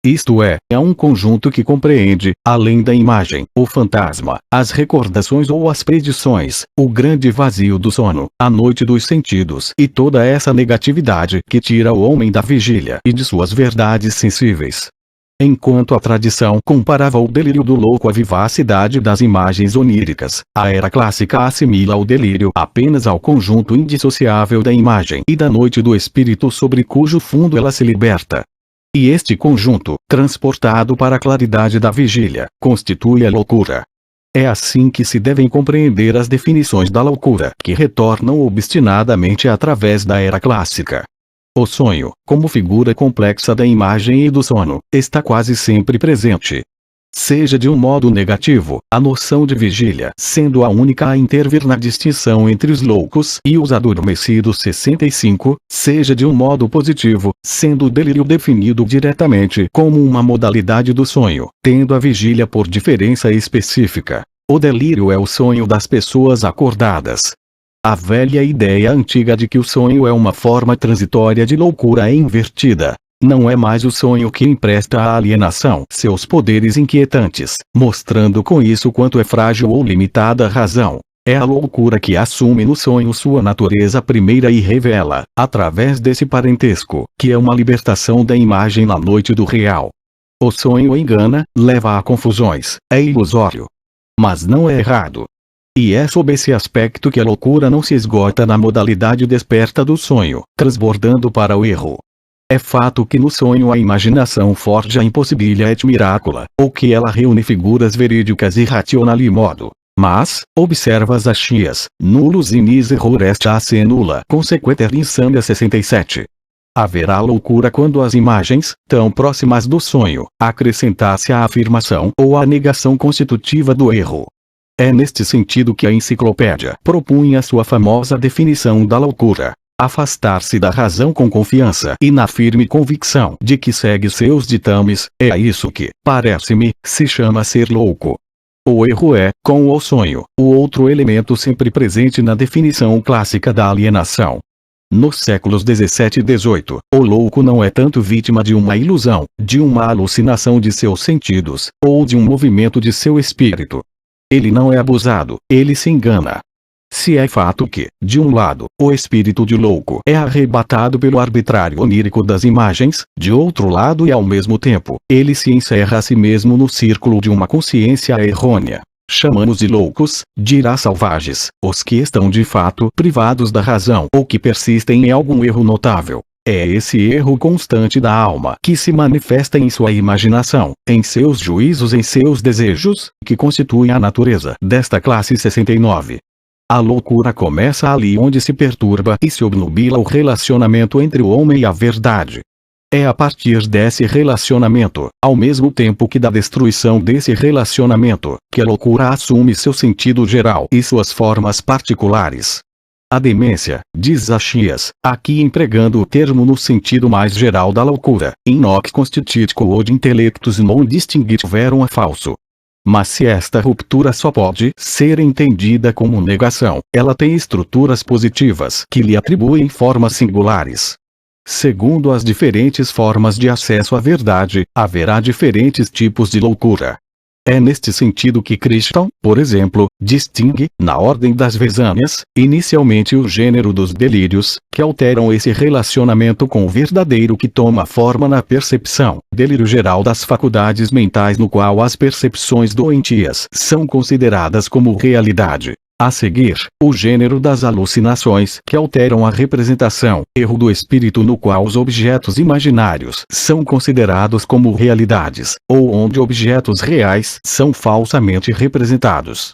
Speaker 1: Isto é um conjunto que compreende, além da imagem, o fantasma, as recordações ou as predições, o grande vazio do sono, a noite dos sentidos e toda essa negatividade que tira o homem da vigília e de suas verdades sensíveis. Enquanto a tradição comparava o delírio do louco à vivacidade das imagens oníricas, a era clássica assimila o delírio apenas ao conjunto indissociável da imagem e da noite do espírito sobre cujo fundo ela se liberta. E este conjunto, transportado para a claridade da vigília, constitui a loucura. É assim que se devem compreender as definições da loucura que retornam obstinadamente através da era clássica. O sonho, como figura complexa da imagem e do sono, está quase sempre presente. Seja de um modo negativo, a noção de vigília sendo a única a intervir na distinção entre os loucos e os adormecidos 65, seja de um modo positivo, sendo o delírio definido diretamente como uma modalidade do sonho, tendo a vigília por diferença específica. O delírio é o sonho das pessoas acordadas. A velha ideia antiga de que o sonho é uma forma transitória de loucura é invertida. Não é mais o sonho que empresta à alienação seus poderes inquietantes, mostrando com isso quanto é frágil ou limitada a razão. É a loucura que assume no sonho sua natureza primeira e revela, através desse parentesco, que é uma libertação da imagem na noite do real. O sonho engana, leva a confusões, é ilusório. Mas não é errado. E é sob esse aspecto que a loucura não se esgota na modalidade desperta do sonho, transbordando para o erro. É fato que no sonho a imaginação forja impossibilia et miracula, ou que ela reúne figuras verídicas e racionali modo. Mas, observa Zachias, nullus in is error est a se nulla consequeter insania 67. Haverá loucura quando as imagens, tão próximas do sonho, acrescentasse a afirmação ou a negação constitutiva do erro. É neste sentido que a enciclopédia propunha sua famosa definição da loucura. Afastar-se da razão com confiança e na firme convicção de que segue seus ditames, é a isso que, parece-me, se chama ser louco. O erro é, com o sonho, o outro elemento sempre presente na definição clássica da alienação. Nos séculos 17 e 18, o louco não é tanto vítima de uma ilusão, de uma alucinação de seus sentidos, ou de um movimento de seu espírito. Ele não é abusado, ele se engana. Se é fato que, de um lado, o espírito de louco é arrebatado pelo arbitrário onírico das imagens, de outro lado e ao mesmo tempo, ele se encerra a si mesmo no círculo de uma consciência errônea. Chamamos de loucos, dirá Salvages, os que estão de fato privados da razão ou que persistem em algum erro notável. É esse erro constante da alma que se manifesta em sua imaginação, em seus juízos, em seus desejos, que constitui a natureza desta classe 69. A loucura começa ali onde se perturba e se obnubila o relacionamento entre o homem e a verdade. É a partir desse relacionamento, ao mesmo tempo que da destruição desse relacionamento, que a loucura assume seu sentido geral e suas formas particulares. A demência, diz Zachias, aqui empregando o termo no sentido mais geral da loucura, in hoc constitit quod intellectus non distinguit verum a falso. Mas se esta ruptura só pode ser entendida como negação, ela tem estruturas positivas que lhe atribuem formas singulares. Segundo as diferentes formas de acesso à verdade, haverá diferentes tipos de loucura. É neste sentido que Christian, por exemplo, distingue, na ordem das Vesânias, inicialmente o gênero dos delírios, que alteram esse relacionamento com o verdadeiro que toma forma na percepção, delírio geral das faculdades mentais no qual as percepções doentias são consideradas como realidade. A seguir, o gênero das alucinações que alteram a representação, erro do espírito no qual os objetos imaginários são considerados como realidades, ou onde objetos reais são falsamente representados.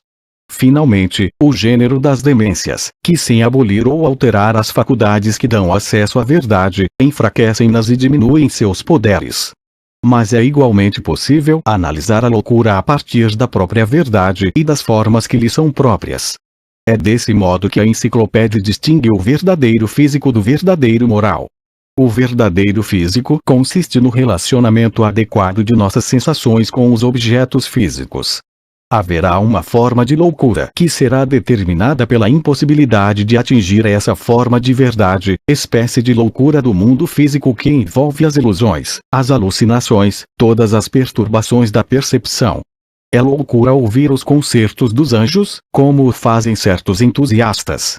Speaker 1: Finalmente, o gênero das demências, que sem abolir ou alterar as faculdades que dão acesso à verdade, enfraquecem-nas e diminuem seus poderes. Mas é igualmente possível analisar a loucura a partir da própria verdade e das formas que lhe são próprias. É desse modo que a enciclopédia distingue o verdadeiro físico do verdadeiro moral. O verdadeiro físico consiste no relacionamento adequado de nossas sensações com os objetos físicos. Haverá uma forma de loucura que será determinada pela impossibilidade de atingir essa forma de verdade, espécie de loucura do mundo físico que envolve as ilusões, as alucinações, todas as perturbações da percepção. É loucura ouvir os concertos dos anjos, como o fazem certos entusiastas.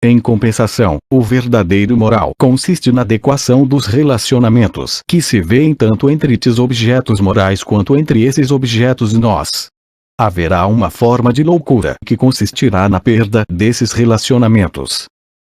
Speaker 1: Em compensação, o verdadeiro moral consiste na adequação dos relacionamentos que se vêem tanto entre esses objetos morais quanto entre esses objetos nós. Haverá uma forma de loucura que consistirá na perda desses relacionamentos.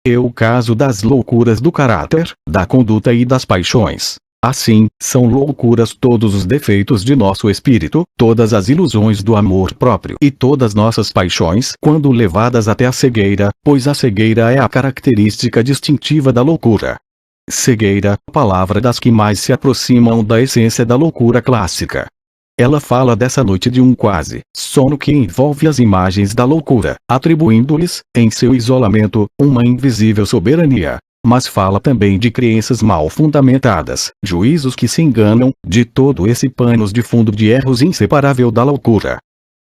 Speaker 1: É o caso das loucuras do caráter, da conduta e das paixões. Assim, são loucuras todos os defeitos de nosso espírito, todas as ilusões do amor próprio e todas nossas paixões quando levadas até a cegueira, pois a cegueira é a característica distintiva da loucura. Cegueira, palavra das que mais se aproximam da essência da loucura clássica. Ela fala dessa noite de um quase sono que envolve as imagens da loucura, atribuindo-lhes, em seu isolamento, uma invisível soberania. Mas fala também de crenças mal fundamentadas, juízos que se enganam, de todo esse panos de fundo de erros inseparável da loucura.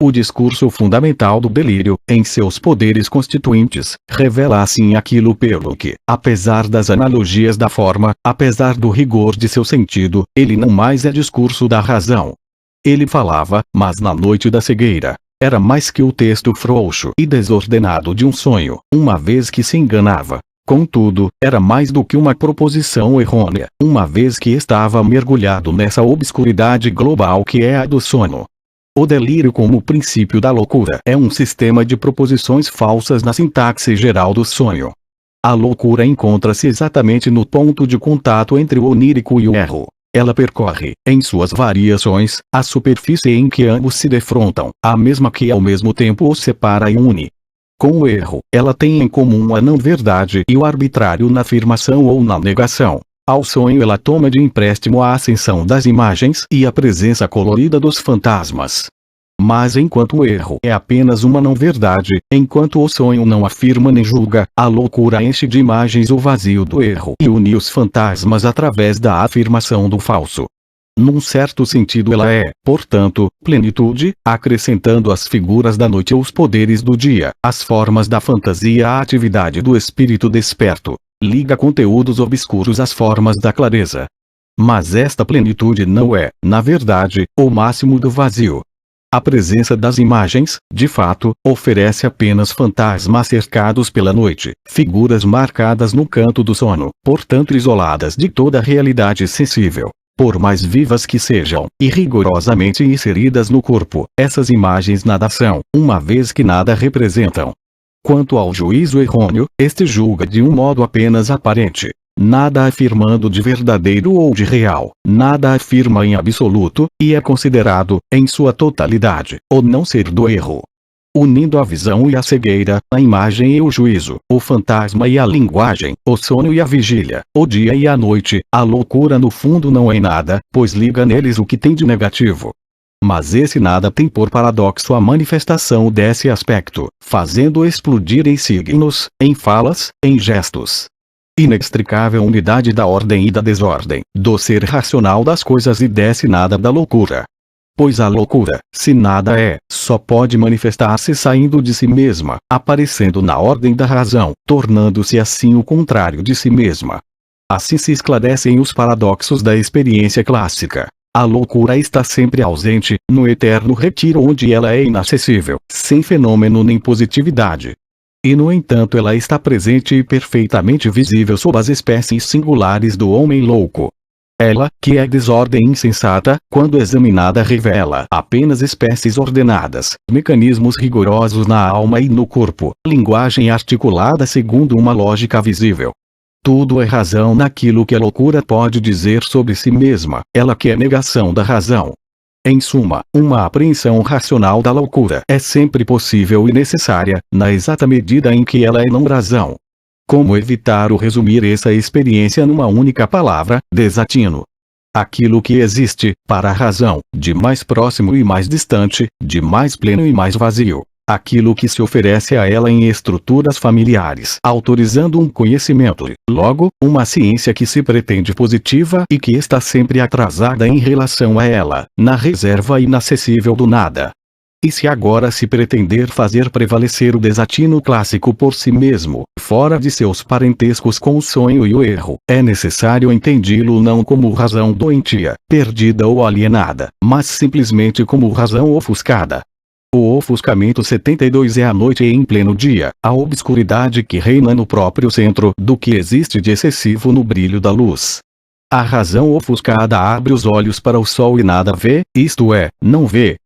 Speaker 1: O discurso fundamental do delírio, em seus poderes constituintes, revela assim aquilo pelo que, apesar das analogias da forma, apesar do rigor de seu sentido, ele não mais é discurso da razão. Ele falava, mas na noite da cegueira. Era mais que o texto frouxo e desordenado de um sonho, uma vez que se enganava. Contudo, era mais do que uma proposição errônea, uma vez que estava mergulhado nessa obscuridade global que é a do sono. O delírio como princípio da loucura é um sistema de proposições falsas na sintaxe geral do sonho. A loucura encontra-se exatamente no ponto de contato entre o onírico e o erro. Ela percorre, em suas variações, a superfície em que ambos se defrontam, a mesma que ao mesmo tempo os separa e une. Com o erro, ela tem em comum a não-verdade e o arbitrário na afirmação ou na negação. Ao sonho ela toma de empréstimo a ascensão das imagens e a presença colorida dos fantasmas. Mas enquanto o erro é apenas uma não-verdade, enquanto o sonho não afirma nem julga, a loucura enche de imagens o vazio do erro e une os fantasmas através da afirmação do falso. Num certo sentido ela é, portanto, plenitude, acrescentando às figuras da noite os poderes do dia, as formas da fantasia à atividade do espírito desperto. Liga conteúdos obscuros às formas da clareza. Mas esta plenitude não é, na verdade, o máximo do vazio. A presença das imagens, de fato, oferece apenas fantasmas cercados pela noite, figuras marcadas no canto do sono, portanto isoladas de toda a realidade sensível. Por mais vivas que sejam, e rigorosamente inseridas no corpo, essas imagens nada são, uma vez que nada representam. Quanto ao juízo errôneo, este julga de um modo apenas aparente. Nada afirmando de verdadeiro ou de real, nada afirma em absoluto, e é considerado, em sua totalidade, o não ser do erro. Unindo a visão e a cegueira, a imagem e o juízo, o fantasma e a linguagem, o sono e a vigília, o dia e a noite, a loucura no fundo não é nada, pois liga neles o que tem de negativo. Mas esse nada tem por paradoxo a manifestação desse aspecto, fazendo explodir em signos, em falas, em gestos. Inextricável unidade da ordem e da desordem, do ser racional das coisas e desse nada da loucura. Pois a loucura, se nada é, só pode manifestar-se saindo de si mesma, aparecendo na ordem da razão, tornando-se assim o contrário de si mesma. Assim se esclarecem os paradoxos da experiência clássica. A loucura está sempre ausente, no eterno retiro onde ela é inacessível, sem fenômeno nem positividade. E no entanto ela está presente e perfeitamente visível sob as espécies singulares do homem louco. Ela, que é desordem insensata, quando examinada revela apenas espécies ordenadas, mecanismos rigorosos na alma e no corpo, linguagem articulada segundo uma lógica visível. Tudo é razão naquilo que a loucura pode dizer sobre si mesma, ela que é negação da razão. Em suma, uma apreensão racional da loucura é sempre possível e necessária, na exata medida em que ela é não razão. Como evitar o resumir essa experiência numa única palavra, desatino? Aquilo que existe, para a razão, de mais próximo e mais distante, de mais pleno e mais vazio. Aquilo que se oferece a ela em estruturas familiares, autorizando um conhecimento, logo, uma ciência que se pretende positiva e que está sempre atrasada em relação a ela, na reserva inacessível do nada. E se agora se pretender fazer prevalecer o desatino clássico por si mesmo, fora de seus parentescos com o sonho e o erro, é necessário entendê-lo não como razão doentia, perdida ou alienada, mas simplesmente como razão ofuscada. O ofuscamento 72 é a noite em pleno dia, a obscuridade que reina no próprio centro do que existe de excessivo no brilho da luz. A razão ofuscada abre os olhos para o sol e nada vê, isto é, não vê.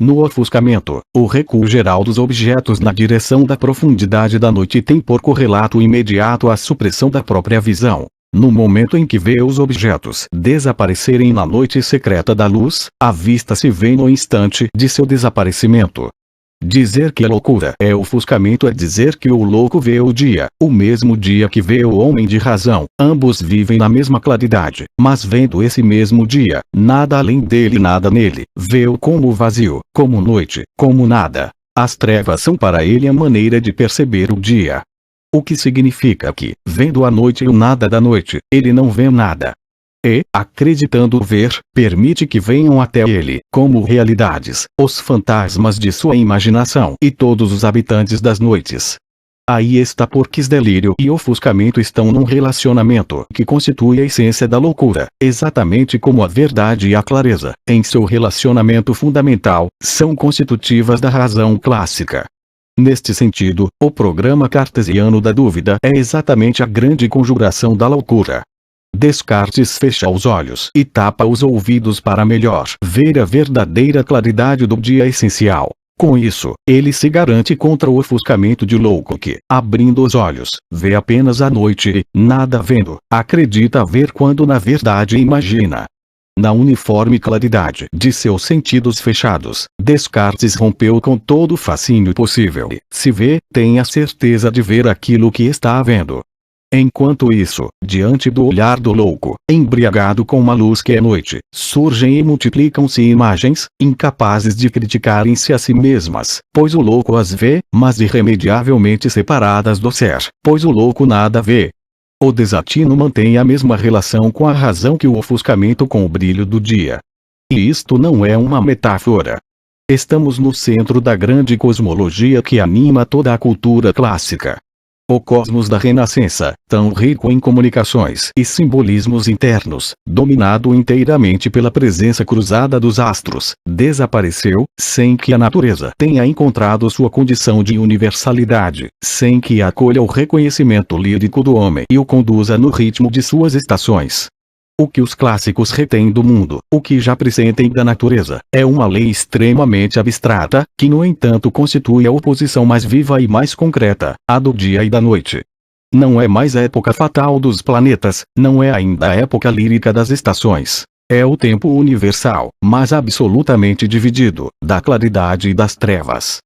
Speaker 1: No ofuscamento, o recuo geral dos objetos na direção da profundidade da noite tem por correlato imediato a supressão da própria visão. No momento em que vê os objetos desaparecerem na noite secreta da luz, a vista se vê no instante de seu desaparecimento. Dizer que a loucura é ofuscamento é dizer que o louco vê o mesmo dia que vê o homem de razão. Ambos vivem na mesma claridade, mas vendo esse mesmo dia, nada além dele, nada nele, vê-o como vazio, como noite, como nada. As trevas são para ele a maneira de perceber o dia. O que significa que, vendo a noite e o nada da noite, ele não vê nada. E, acreditando ver, permite que venham até ele, como realidades, os fantasmas de sua imaginação e todos os habitantes das noites. Aí está porque delírio e ofuscamento estão num relacionamento que constitui a essência da loucura, exatamente como a verdade e a clareza, em seu relacionamento fundamental, são constitutivas da razão clássica. Neste sentido, o programa cartesiano da dúvida é exatamente a grande conjuração da loucura. Descartes fecha os olhos e tapa os ouvidos para melhor ver a verdadeira claridade do dia essencial. Com isso, ele se garante contra o ofuscamento de louco que, abrindo os olhos, vê apenas a noite e, nada vendo, acredita ver quando na verdade imagina. Na uniforme claridade de seus sentidos fechados, Descartes rompeu com todo o fascínio possível e, se vê, tem a certeza de ver aquilo que está vendo. Enquanto isso, diante do olhar do louco, embriagado com uma luz que é noite, surgem e multiplicam-se imagens, incapazes de criticarem-se a si mesmas, pois o louco as vê, mas irremediavelmente separadas do ser, pois o louco nada vê. O desatino mantém a mesma relação com a razão que o ofuscamento com o brilho do dia. E isto não é uma metáfora. Estamos no centro da grande cosmologia que anima toda a cultura clássica. O cosmos da Renascença, tão rico em comunicações e simbolismos internos, dominado inteiramente pela presença cruzada dos astros, desapareceu, sem que a natureza tenha encontrado sua condição de universalidade, sem que acolha o reconhecimento lírico do homem e o conduza no ritmo de suas estações. O que os clássicos retêm do mundo, o que já pressentem da natureza, é uma lei extremamente abstrata, que no entanto constitui a oposição mais viva e mais concreta, a do dia e da noite. Não é mais a época fatal dos planetas, não é ainda a época lírica das estações. É o tempo universal, mas absolutamente dividido, da claridade e das trevas.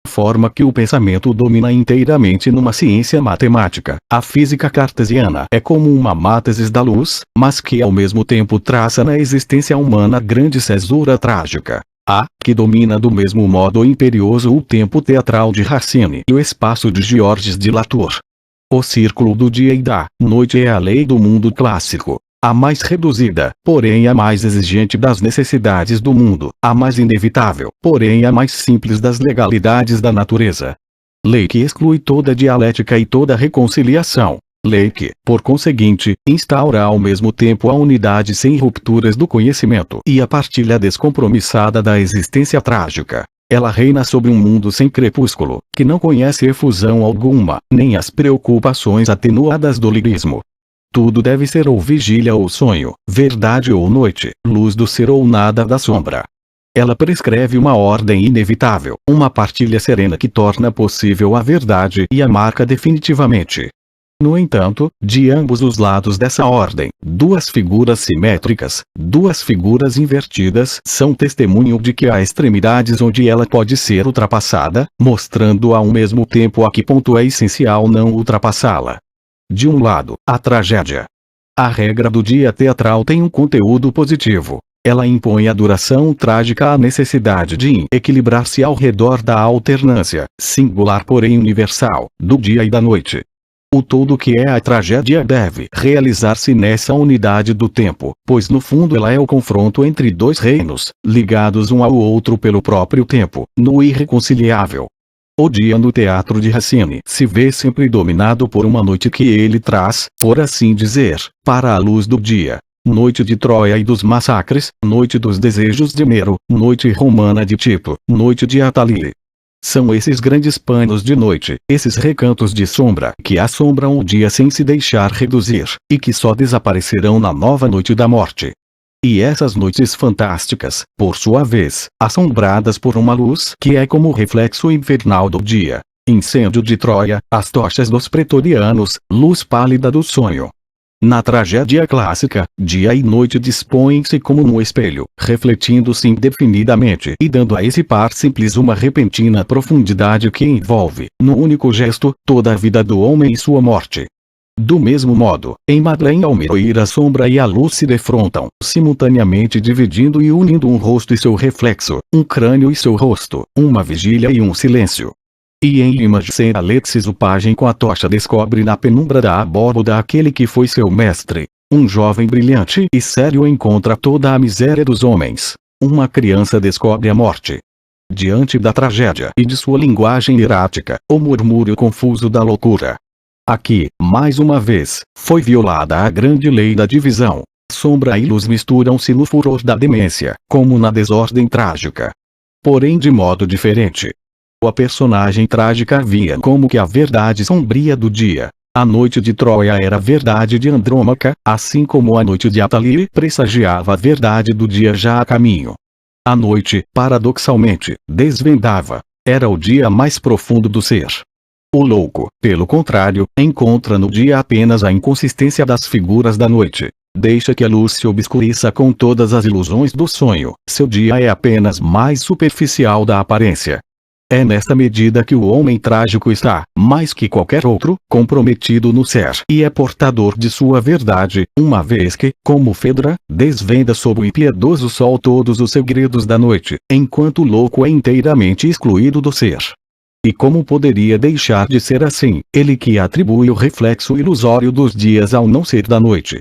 Speaker 1: Forma que o pensamento domina inteiramente numa ciência matemática. A física cartesiana é como uma mátesis da luz, mas que ao mesmo tempo traça na existência humana grande cesura trágica. A, que domina do mesmo modo imperioso o tempo teatral de Racine e o espaço de Georges de Latour. O círculo do dia e da noite é a lei do mundo clássico. A mais reduzida, porém a mais exigente das necessidades do mundo, a mais inevitável, porém a mais simples das legalidades da natureza. Lei que exclui toda dialética e toda reconciliação. Lei que, por conseguinte, instaura ao mesmo tempo a unidade sem rupturas do conhecimento e a partilha descompromissada da existência trágica. Ela reina sobre um mundo sem crepúsculo, que não conhece efusão alguma, nem as preocupações atenuadas do lirismo. Tudo deve ser ou vigília ou sonho, verdade ou noite, luz do ser ou nada da sombra. Ela prescreve uma ordem inevitável, uma partilha serena que torna possível a verdade e a marca definitivamente. No entanto, de ambos os lados dessa ordem, duas figuras simétricas, duas figuras invertidas, são testemunho de que há extremidades onde ela pode ser ultrapassada, mostrando ao mesmo tempo a que ponto é essencial não ultrapassá-la. De um lado, a tragédia. A regra do dia teatral tem um conteúdo positivo. Ela impõe a duração trágica à necessidade de equilibrar-se ao redor da alternância, singular porém universal, do dia e da noite. O todo que é a tragédia deve realizar-se nessa unidade do tempo, pois no fundo ela é o confronto entre dois reinos, ligados um ao outro pelo próprio tempo, no irreconciliável. O dia no teatro de Racine se vê sempre dominado por uma noite que ele traz, por assim dizer, para a luz do dia. Noite de Troia e dos massacres, noite dos desejos de Nero, noite romana de Tito, noite de Atali. São esses grandes panos de noite, esses recantos de sombra que assombram o dia sem se deixar reduzir, e que só desaparecerão na nova noite da morte. E essas noites fantásticas, por sua vez, assombradas por uma luz que é como o reflexo infernal do dia. Incêndio de Troia, as tochas dos pretorianos, luz pálida do sonho. Na tragédia clássica, dia e noite dispõem-se como num espelho, refletindo-se indefinidamente e dando a esse par simples uma repentina profundidade que envolve, no único gesto, toda a vida do homem e sua morte. Do mesmo modo, em Madeleine Almeida a sombra e a luz se defrontam, simultaneamente dividindo e unindo um rosto e seu reflexo, um crânio e seu rosto, uma vigília e um silêncio. E em Imagem Alexis o pajem com a tocha descobre na penumbra da abóboda aquele que foi seu mestre. Um jovem brilhante e sério encontra toda a miséria dos homens. Uma criança descobre a morte. Diante da tragédia e de sua linguagem errática, o murmúrio confuso da loucura. Aqui, mais uma vez, foi violada a grande lei da divisão. Sombra e luz misturam-se no furor da demência, como na desordem trágica. Porém de modo diferente. A personagem trágica via como que a verdade sombria do dia. A noite de Troia era a verdade de Andrômaca, assim como a noite de Atali pressagiava a verdade do dia já a caminho. A noite, paradoxalmente, desvendava. Era o dia mais profundo do ser. O louco, pelo contrário, encontra no dia apenas a inconsistência das figuras da noite. Deixa que a luz se obscureça com todas as ilusões do sonho. Seu dia é apenas mais superficial da aparência. É nesta medida que o homem trágico está, mais que qualquer outro, comprometido no ser e é portador de sua verdade, uma vez que, como Fedra, desvenda sob o impiedoso sol todos os segredos da noite, enquanto o louco é inteiramente excluído do ser. E como poderia deixar de ser assim, ele que atribui o reflexo ilusório dos dias ao não ser da noite?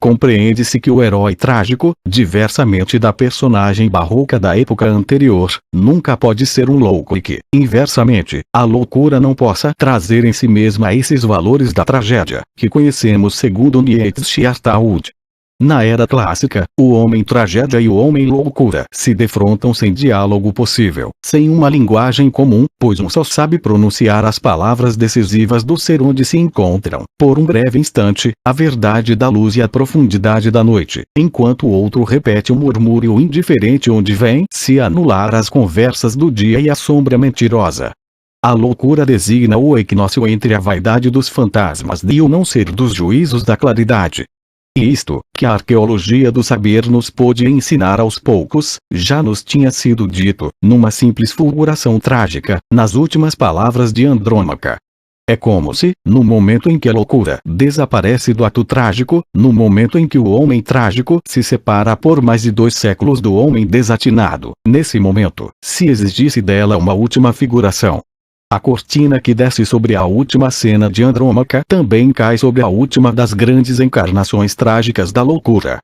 Speaker 1: Compreende-se que o herói trágico, diversamente da personagem barroca da época anterior, nunca pode ser um louco e que, inversamente, a loucura não possa trazer em si mesma esses valores da tragédia, que conhecemos segundo Nietzsche Artaud. Na era clássica, o homem tragédia e o homem loucura se defrontam sem diálogo possível, sem uma linguagem comum, pois um só sabe pronunciar as palavras decisivas do ser onde se encontram, por um breve instante, a verdade da luz e a profundidade da noite, enquanto o outro repete um murmúrio indiferente onde vem se anular as conversas do dia e a sombra mentirosa. A loucura designa o equinócio entre a vaidade dos fantasmas e o não ser dos juízos da claridade. E isto, que a arqueologia do saber nos pôde ensinar aos poucos, já nos tinha sido dito, numa simples fulguração trágica, nas últimas palavras de Andrômaca. É como se, no momento em que a loucura desaparece do ato trágico, no momento em que o homem trágico se separa por mais de 2 séculos do homem desatinado, nesse momento, se exigisse dela uma última figuração. A cortina que desce sobre a última cena de Andrômaca também cai sobre a última das grandes encarnações trágicas da loucura.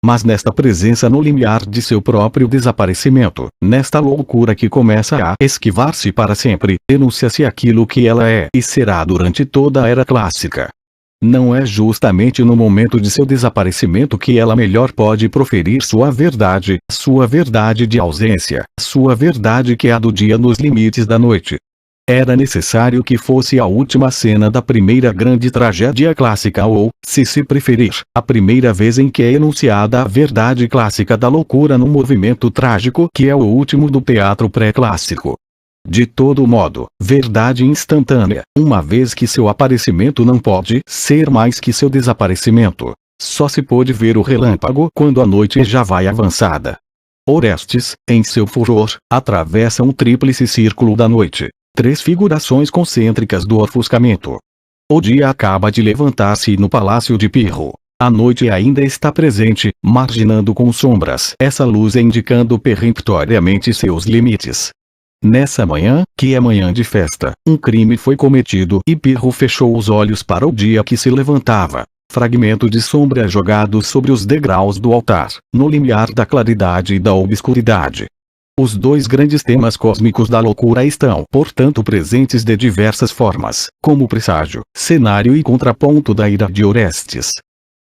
Speaker 1: Mas nesta presença no limiar de seu próprio desaparecimento, nesta loucura que começa a esquivar-se para sempre, enuncia-se aquilo que ela é e será durante toda a era clássica. Não é justamente no momento de seu desaparecimento que ela melhor pode proferir sua verdade de ausência, sua verdade que é a do dia nos limites da noite. Era necessário que fosse a última cena da primeira grande tragédia clássica ou, se preferir, a primeira vez em que é enunciada a verdade clássica da loucura num movimento trágico que é o último do teatro pré-clássico. De todo modo, verdade instantânea, uma vez que seu aparecimento não pode ser mais que seu desaparecimento. Só se pôde ver o relâmpago quando a noite já vai avançada. Orestes, em seu furor, atravessa um tríplice círculo da noite. 3 figurações concêntricas do ofuscamento. O dia acaba de levantar-se no palácio de Pirro. A noite ainda está presente, marginando com sombras essa luz e indicando peremptoriamente seus limites. Nessa manhã, que é manhã de festa, um crime foi cometido e Pirro fechou os olhos para o dia que se levantava. Fragmento de sombra jogado sobre os degraus do altar, no limiar da claridade e da obscuridade. Os 2 grandes temas cósmicos da loucura estão, portanto, presentes de diversas formas, como presságio, cenário e contraponto da ira de Orestes.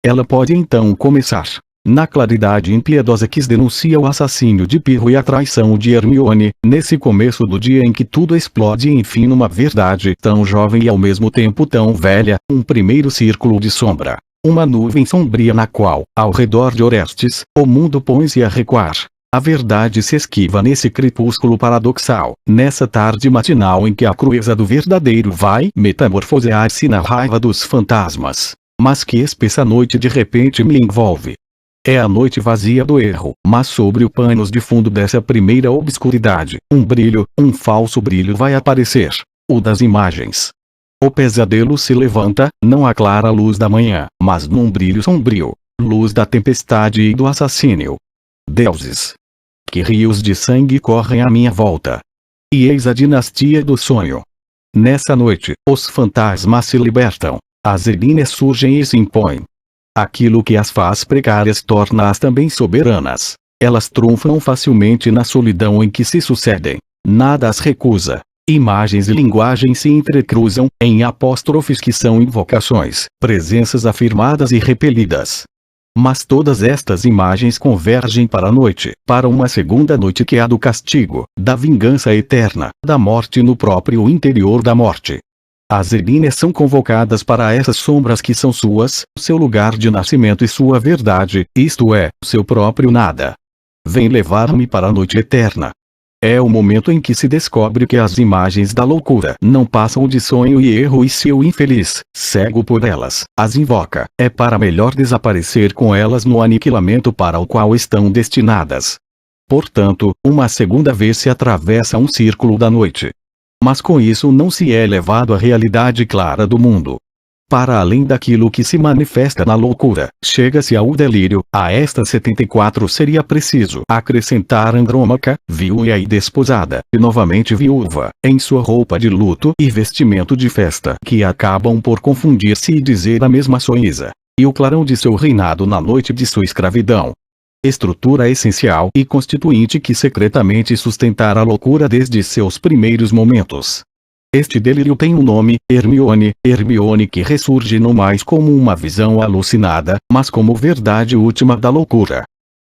Speaker 1: Ela pode então começar. Na claridade impiedosa que denuncia o assassínio de Pirro e a traição de Hermione, nesse começo do dia em que tudo explode enfim numa verdade tão jovem e ao mesmo tempo tão velha, um primeiro círculo de sombra. Uma nuvem sombria na qual, ao redor de Orestes, o mundo põe-se a recuar. A verdade se esquiva nesse crepúsculo paradoxal, nessa tarde matinal em que a crueza do verdadeiro vai metamorfosear-se na raiva dos fantasmas. Mas que espessa noite de repente me envolve. É a noite vazia do erro, mas sobre o panos de fundo dessa primeira obscuridade, um brilho, um falso brilho vai aparecer. O das imagens. O pesadelo se levanta, não a clara luz da manhã, mas num brilho sombrio. Luz da tempestade e do assassínio. Deuses! Que rios de sangue correm à minha volta. E eis a dinastia do sonho. Nessa noite, os fantasmas se libertam. As Elíneas surgem e se impõem. Aquilo que as faz precárias torna-as também soberanas. Elas trunfam facilmente na solidão em que se sucedem. Nada as recusa. Imagens e linguagem se entrecruzam, em apóstrofes que são invocações, presenças afirmadas e repelidas. Mas todas estas imagens convergem para a noite, para uma segunda noite que é a do castigo, da vingança eterna, da morte no próprio interior da morte. As Elíneas são convocadas para essas sombras que são suas, seu lugar de nascimento e sua verdade, isto é, seu próprio nada. Vem levar-me para a noite eterna. É o momento em que se descobre que as imagens da loucura não passam de sonho e erro e se o infeliz, cego por elas, as invoca, é para melhor desaparecer com elas no aniquilamento para o qual estão destinadas. Portanto, uma segunda vez se atravessa um círculo da noite. Mas com isso não se é levado à realidade clara do mundo. Para além daquilo que se manifesta na loucura, chega-se ao delírio. A esta 74 seria preciso acrescentar Andrômaca, viúva e desposada, e novamente viúva, em sua roupa de luto e vestimento de festa, que acabam por confundir-se e dizer a mesma coisa. E o clarão de seu reinado na noite de sua escravidão. Estrutura essencial e constituinte que secretamente sustentara a loucura desde seus primeiros momentos. Este delírio tem um nome, Hermione, Hermione que ressurge não mais como uma visão alucinada, mas como verdade última da loucura.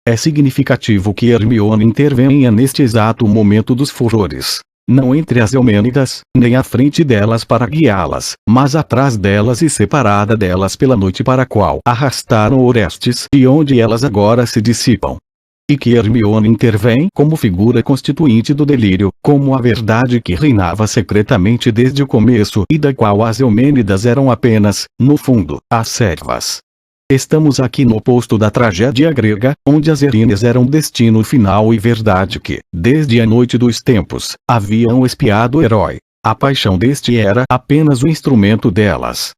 Speaker 1: É significativo que Hermione intervenha neste exato momento dos furores. Não entre as Eumênidas, nem à frente delas para guiá-las, mas atrás delas e separada delas pela noite para a qual arrastaram Orestes e onde elas agora se dissipam. E que Hermione intervém como figura constituinte do delírio, como a verdade que reinava secretamente desde o começo e da qual as Eumênidas eram apenas, no fundo, as servas. Estamos aqui no oposto da tragédia grega, onde as Elíneas eram destino final e verdade que, desde a noite dos tempos, haviam espiado o herói. A paixão deste era apenas o instrumento delas.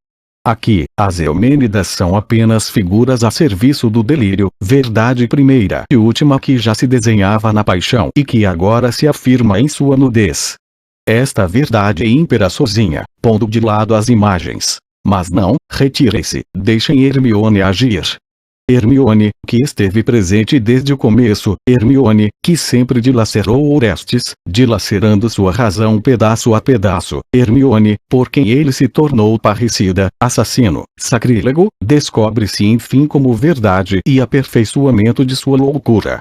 Speaker 1: Aqui, as Eumênidas são apenas figuras a serviço do delírio, verdade primeira e última que já se desenhava na paixão e que agora se afirma em sua nudez. Esta verdade impera sozinha, pondo de lado as imagens. Mas não, retirem-se, deixem Hermione agir. Hermione, que esteve presente desde o começo, Hermione, que sempre dilacerou Orestes, dilacerando sua razão pedaço a pedaço, Hermione, por quem ele se tornou parricida, assassino, sacrílego, descobre-se enfim como verdade e aperfeiçoamento de sua loucura.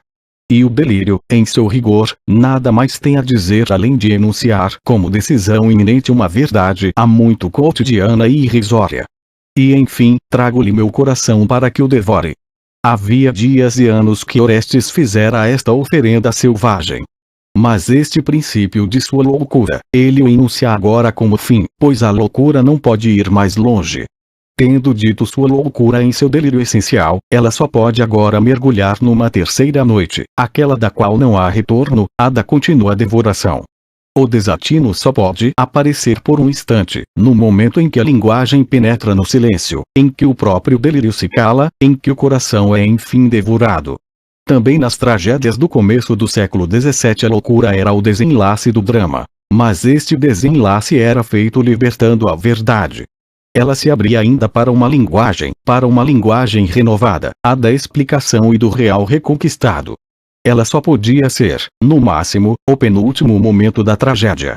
Speaker 1: E o delírio, em seu rigor, nada mais tem a dizer além de enunciar como decisão iminente uma verdade há muito cotidiana e irrisória. E enfim, trago-lhe meu coração para que o devore. Havia dias e anos que Orestes fizera esta oferenda selvagem. Mas este princípio de sua loucura, ele o enuncia agora como fim, pois a loucura não pode ir mais longe. Tendo dito sua loucura em seu delírio essencial, ela só pode agora mergulhar numa terceira noite, aquela da qual não há retorno, a da contínua devoração. O desatino só pode aparecer por um instante, no momento em que a linguagem penetra no silêncio, em que o próprio delírio se cala, em que o coração é enfim devorado. Também nas tragédias do começo do século XVII a loucura era o desenlace do drama, mas este desenlace era feito libertando a verdade. Ela se abria ainda para uma linguagem renovada, a da explicação e do real reconquistado. Ela só podia ser, no máximo, o penúltimo momento da tragédia.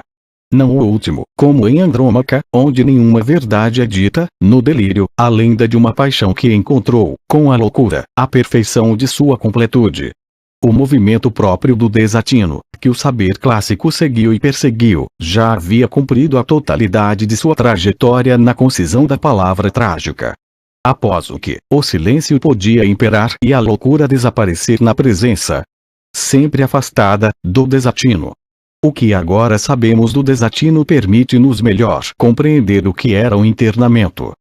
Speaker 1: Não o último, como em Andrômaca, onde nenhuma verdade é dita, no delírio, a lenda de uma paixão que encontrou, com a loucura, a perfeição de sua completude. O movimento próprio do desatino, que o saber clássico seguiu e perseguiu, já havia cumprido a totalidade de sua trajetória na concisão da palavra trágica. Após o que, o silêncio podia imperar e a loucura desaparecer na presença, sempre afastada, do desatino. O que agora sabemos do desatino permite-nos melhor compreender o que era o internamento.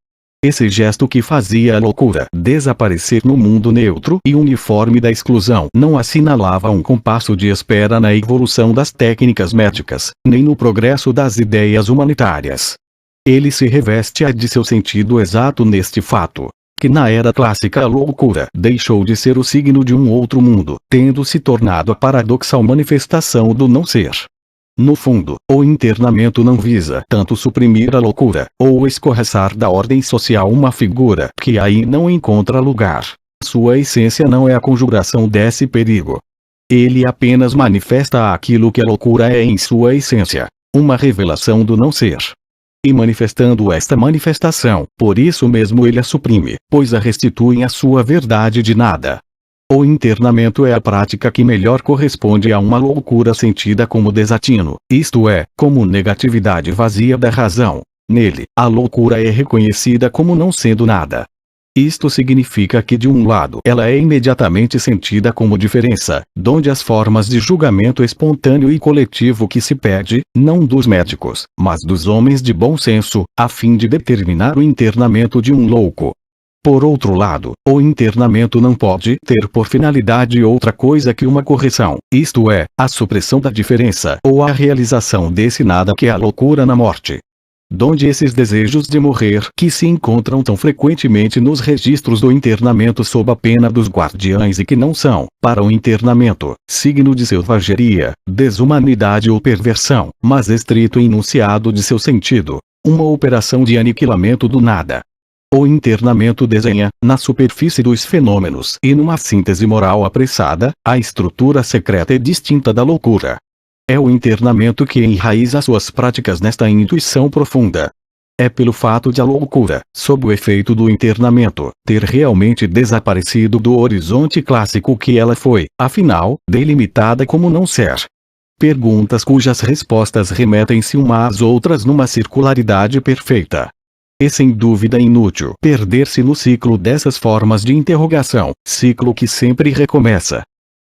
Speaker 1: Esse gesto que fazia a loucura desaparecer no mundo neutro e uniforme da exclusão não assinalava um compasso de espera na evolução das técnicas médicas, nem no progresso das ideias humanitárias. Ele se reveste de seu sentido exato neste fato, que na era clássica a loucura deixou de ser o signo de um outro mundo, tendo se tornado a paradoxal manifestação do não ser. No fundo, o internamento não visa tanto suprimir a loucura, ou escorraçar da ordem social uma figura que aí não encontra lugar. Sua essência não é a conjuração desse perigo. Ele apenas manifesta aquilo que a loucura é em sua essência, uma revelação do não ser. E manifestando esta manifestação, por isso mesmo ele a suprime, pois a restitui à sua verdade de nada. O internamento é a prática que melhor corresponde a uma loucura sentida como desatino, isto é, como negatividade vazia da razão. Nele, a loucura é reconhecida como não sendo nada. Isto significa que de um lado ela é imediatamente sentida como diferença, donde as formas de julgamento espontâneo e coletivo que se pede, não dos médicos, mas dos homens de bom senso, a fim de determinar o internamento de um louco. Por outro lado, o internamento não pode ter por finalidade outra coisa que uma correção, isto é, a supressão da diferença ou a realização desse nada que é a loucura na morte. Donde esses desejos de morrer que se encontram tão frequentemente nos registros do internamento sob a pena dos guardiães e que não são, para o internamento, signo de selvageria, desumanidade ou perversão, mas estrito enunciado de seu sentido, uma operação de aniquilamento do nada. O internamento desenha, na superfície dos fenômenos e numa síntese moral apressada, a estrutura secreta e distinta da loucura. É o internamento que enraiza suas práticas nesta intuição profunda. É pelo fato de a loucura, sob o efeito do internamento, ter realmente desaparecido do horizonte clássico que ela foi, afinal, delimitada como não ser. Perguntas cujas respostas remetem-se umas às outras numa circularidade perfeita. É sem dúvida inútil perder-se no ciclo dessas formas de interrogação, ciclo que sempre recomeça.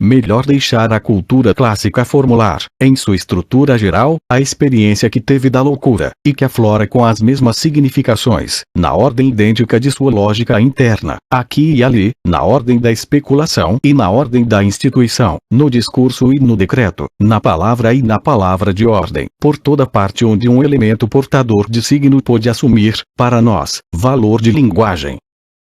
Speaker 1: Melhor deixar a cultura clássica formular, em sua estrutura geral, a experiência que teve da loucura, e que aflora com as mesmas significações, na ordem idêntica de sua lógica interna, aqui e ali, na ordem da especulação e na ordem da instituição, no discurso e no decreto, na palavra e na palavra de ordem, por toda parte onde um elemento portador de signo pôde assumir, para nós, valor de linguagem.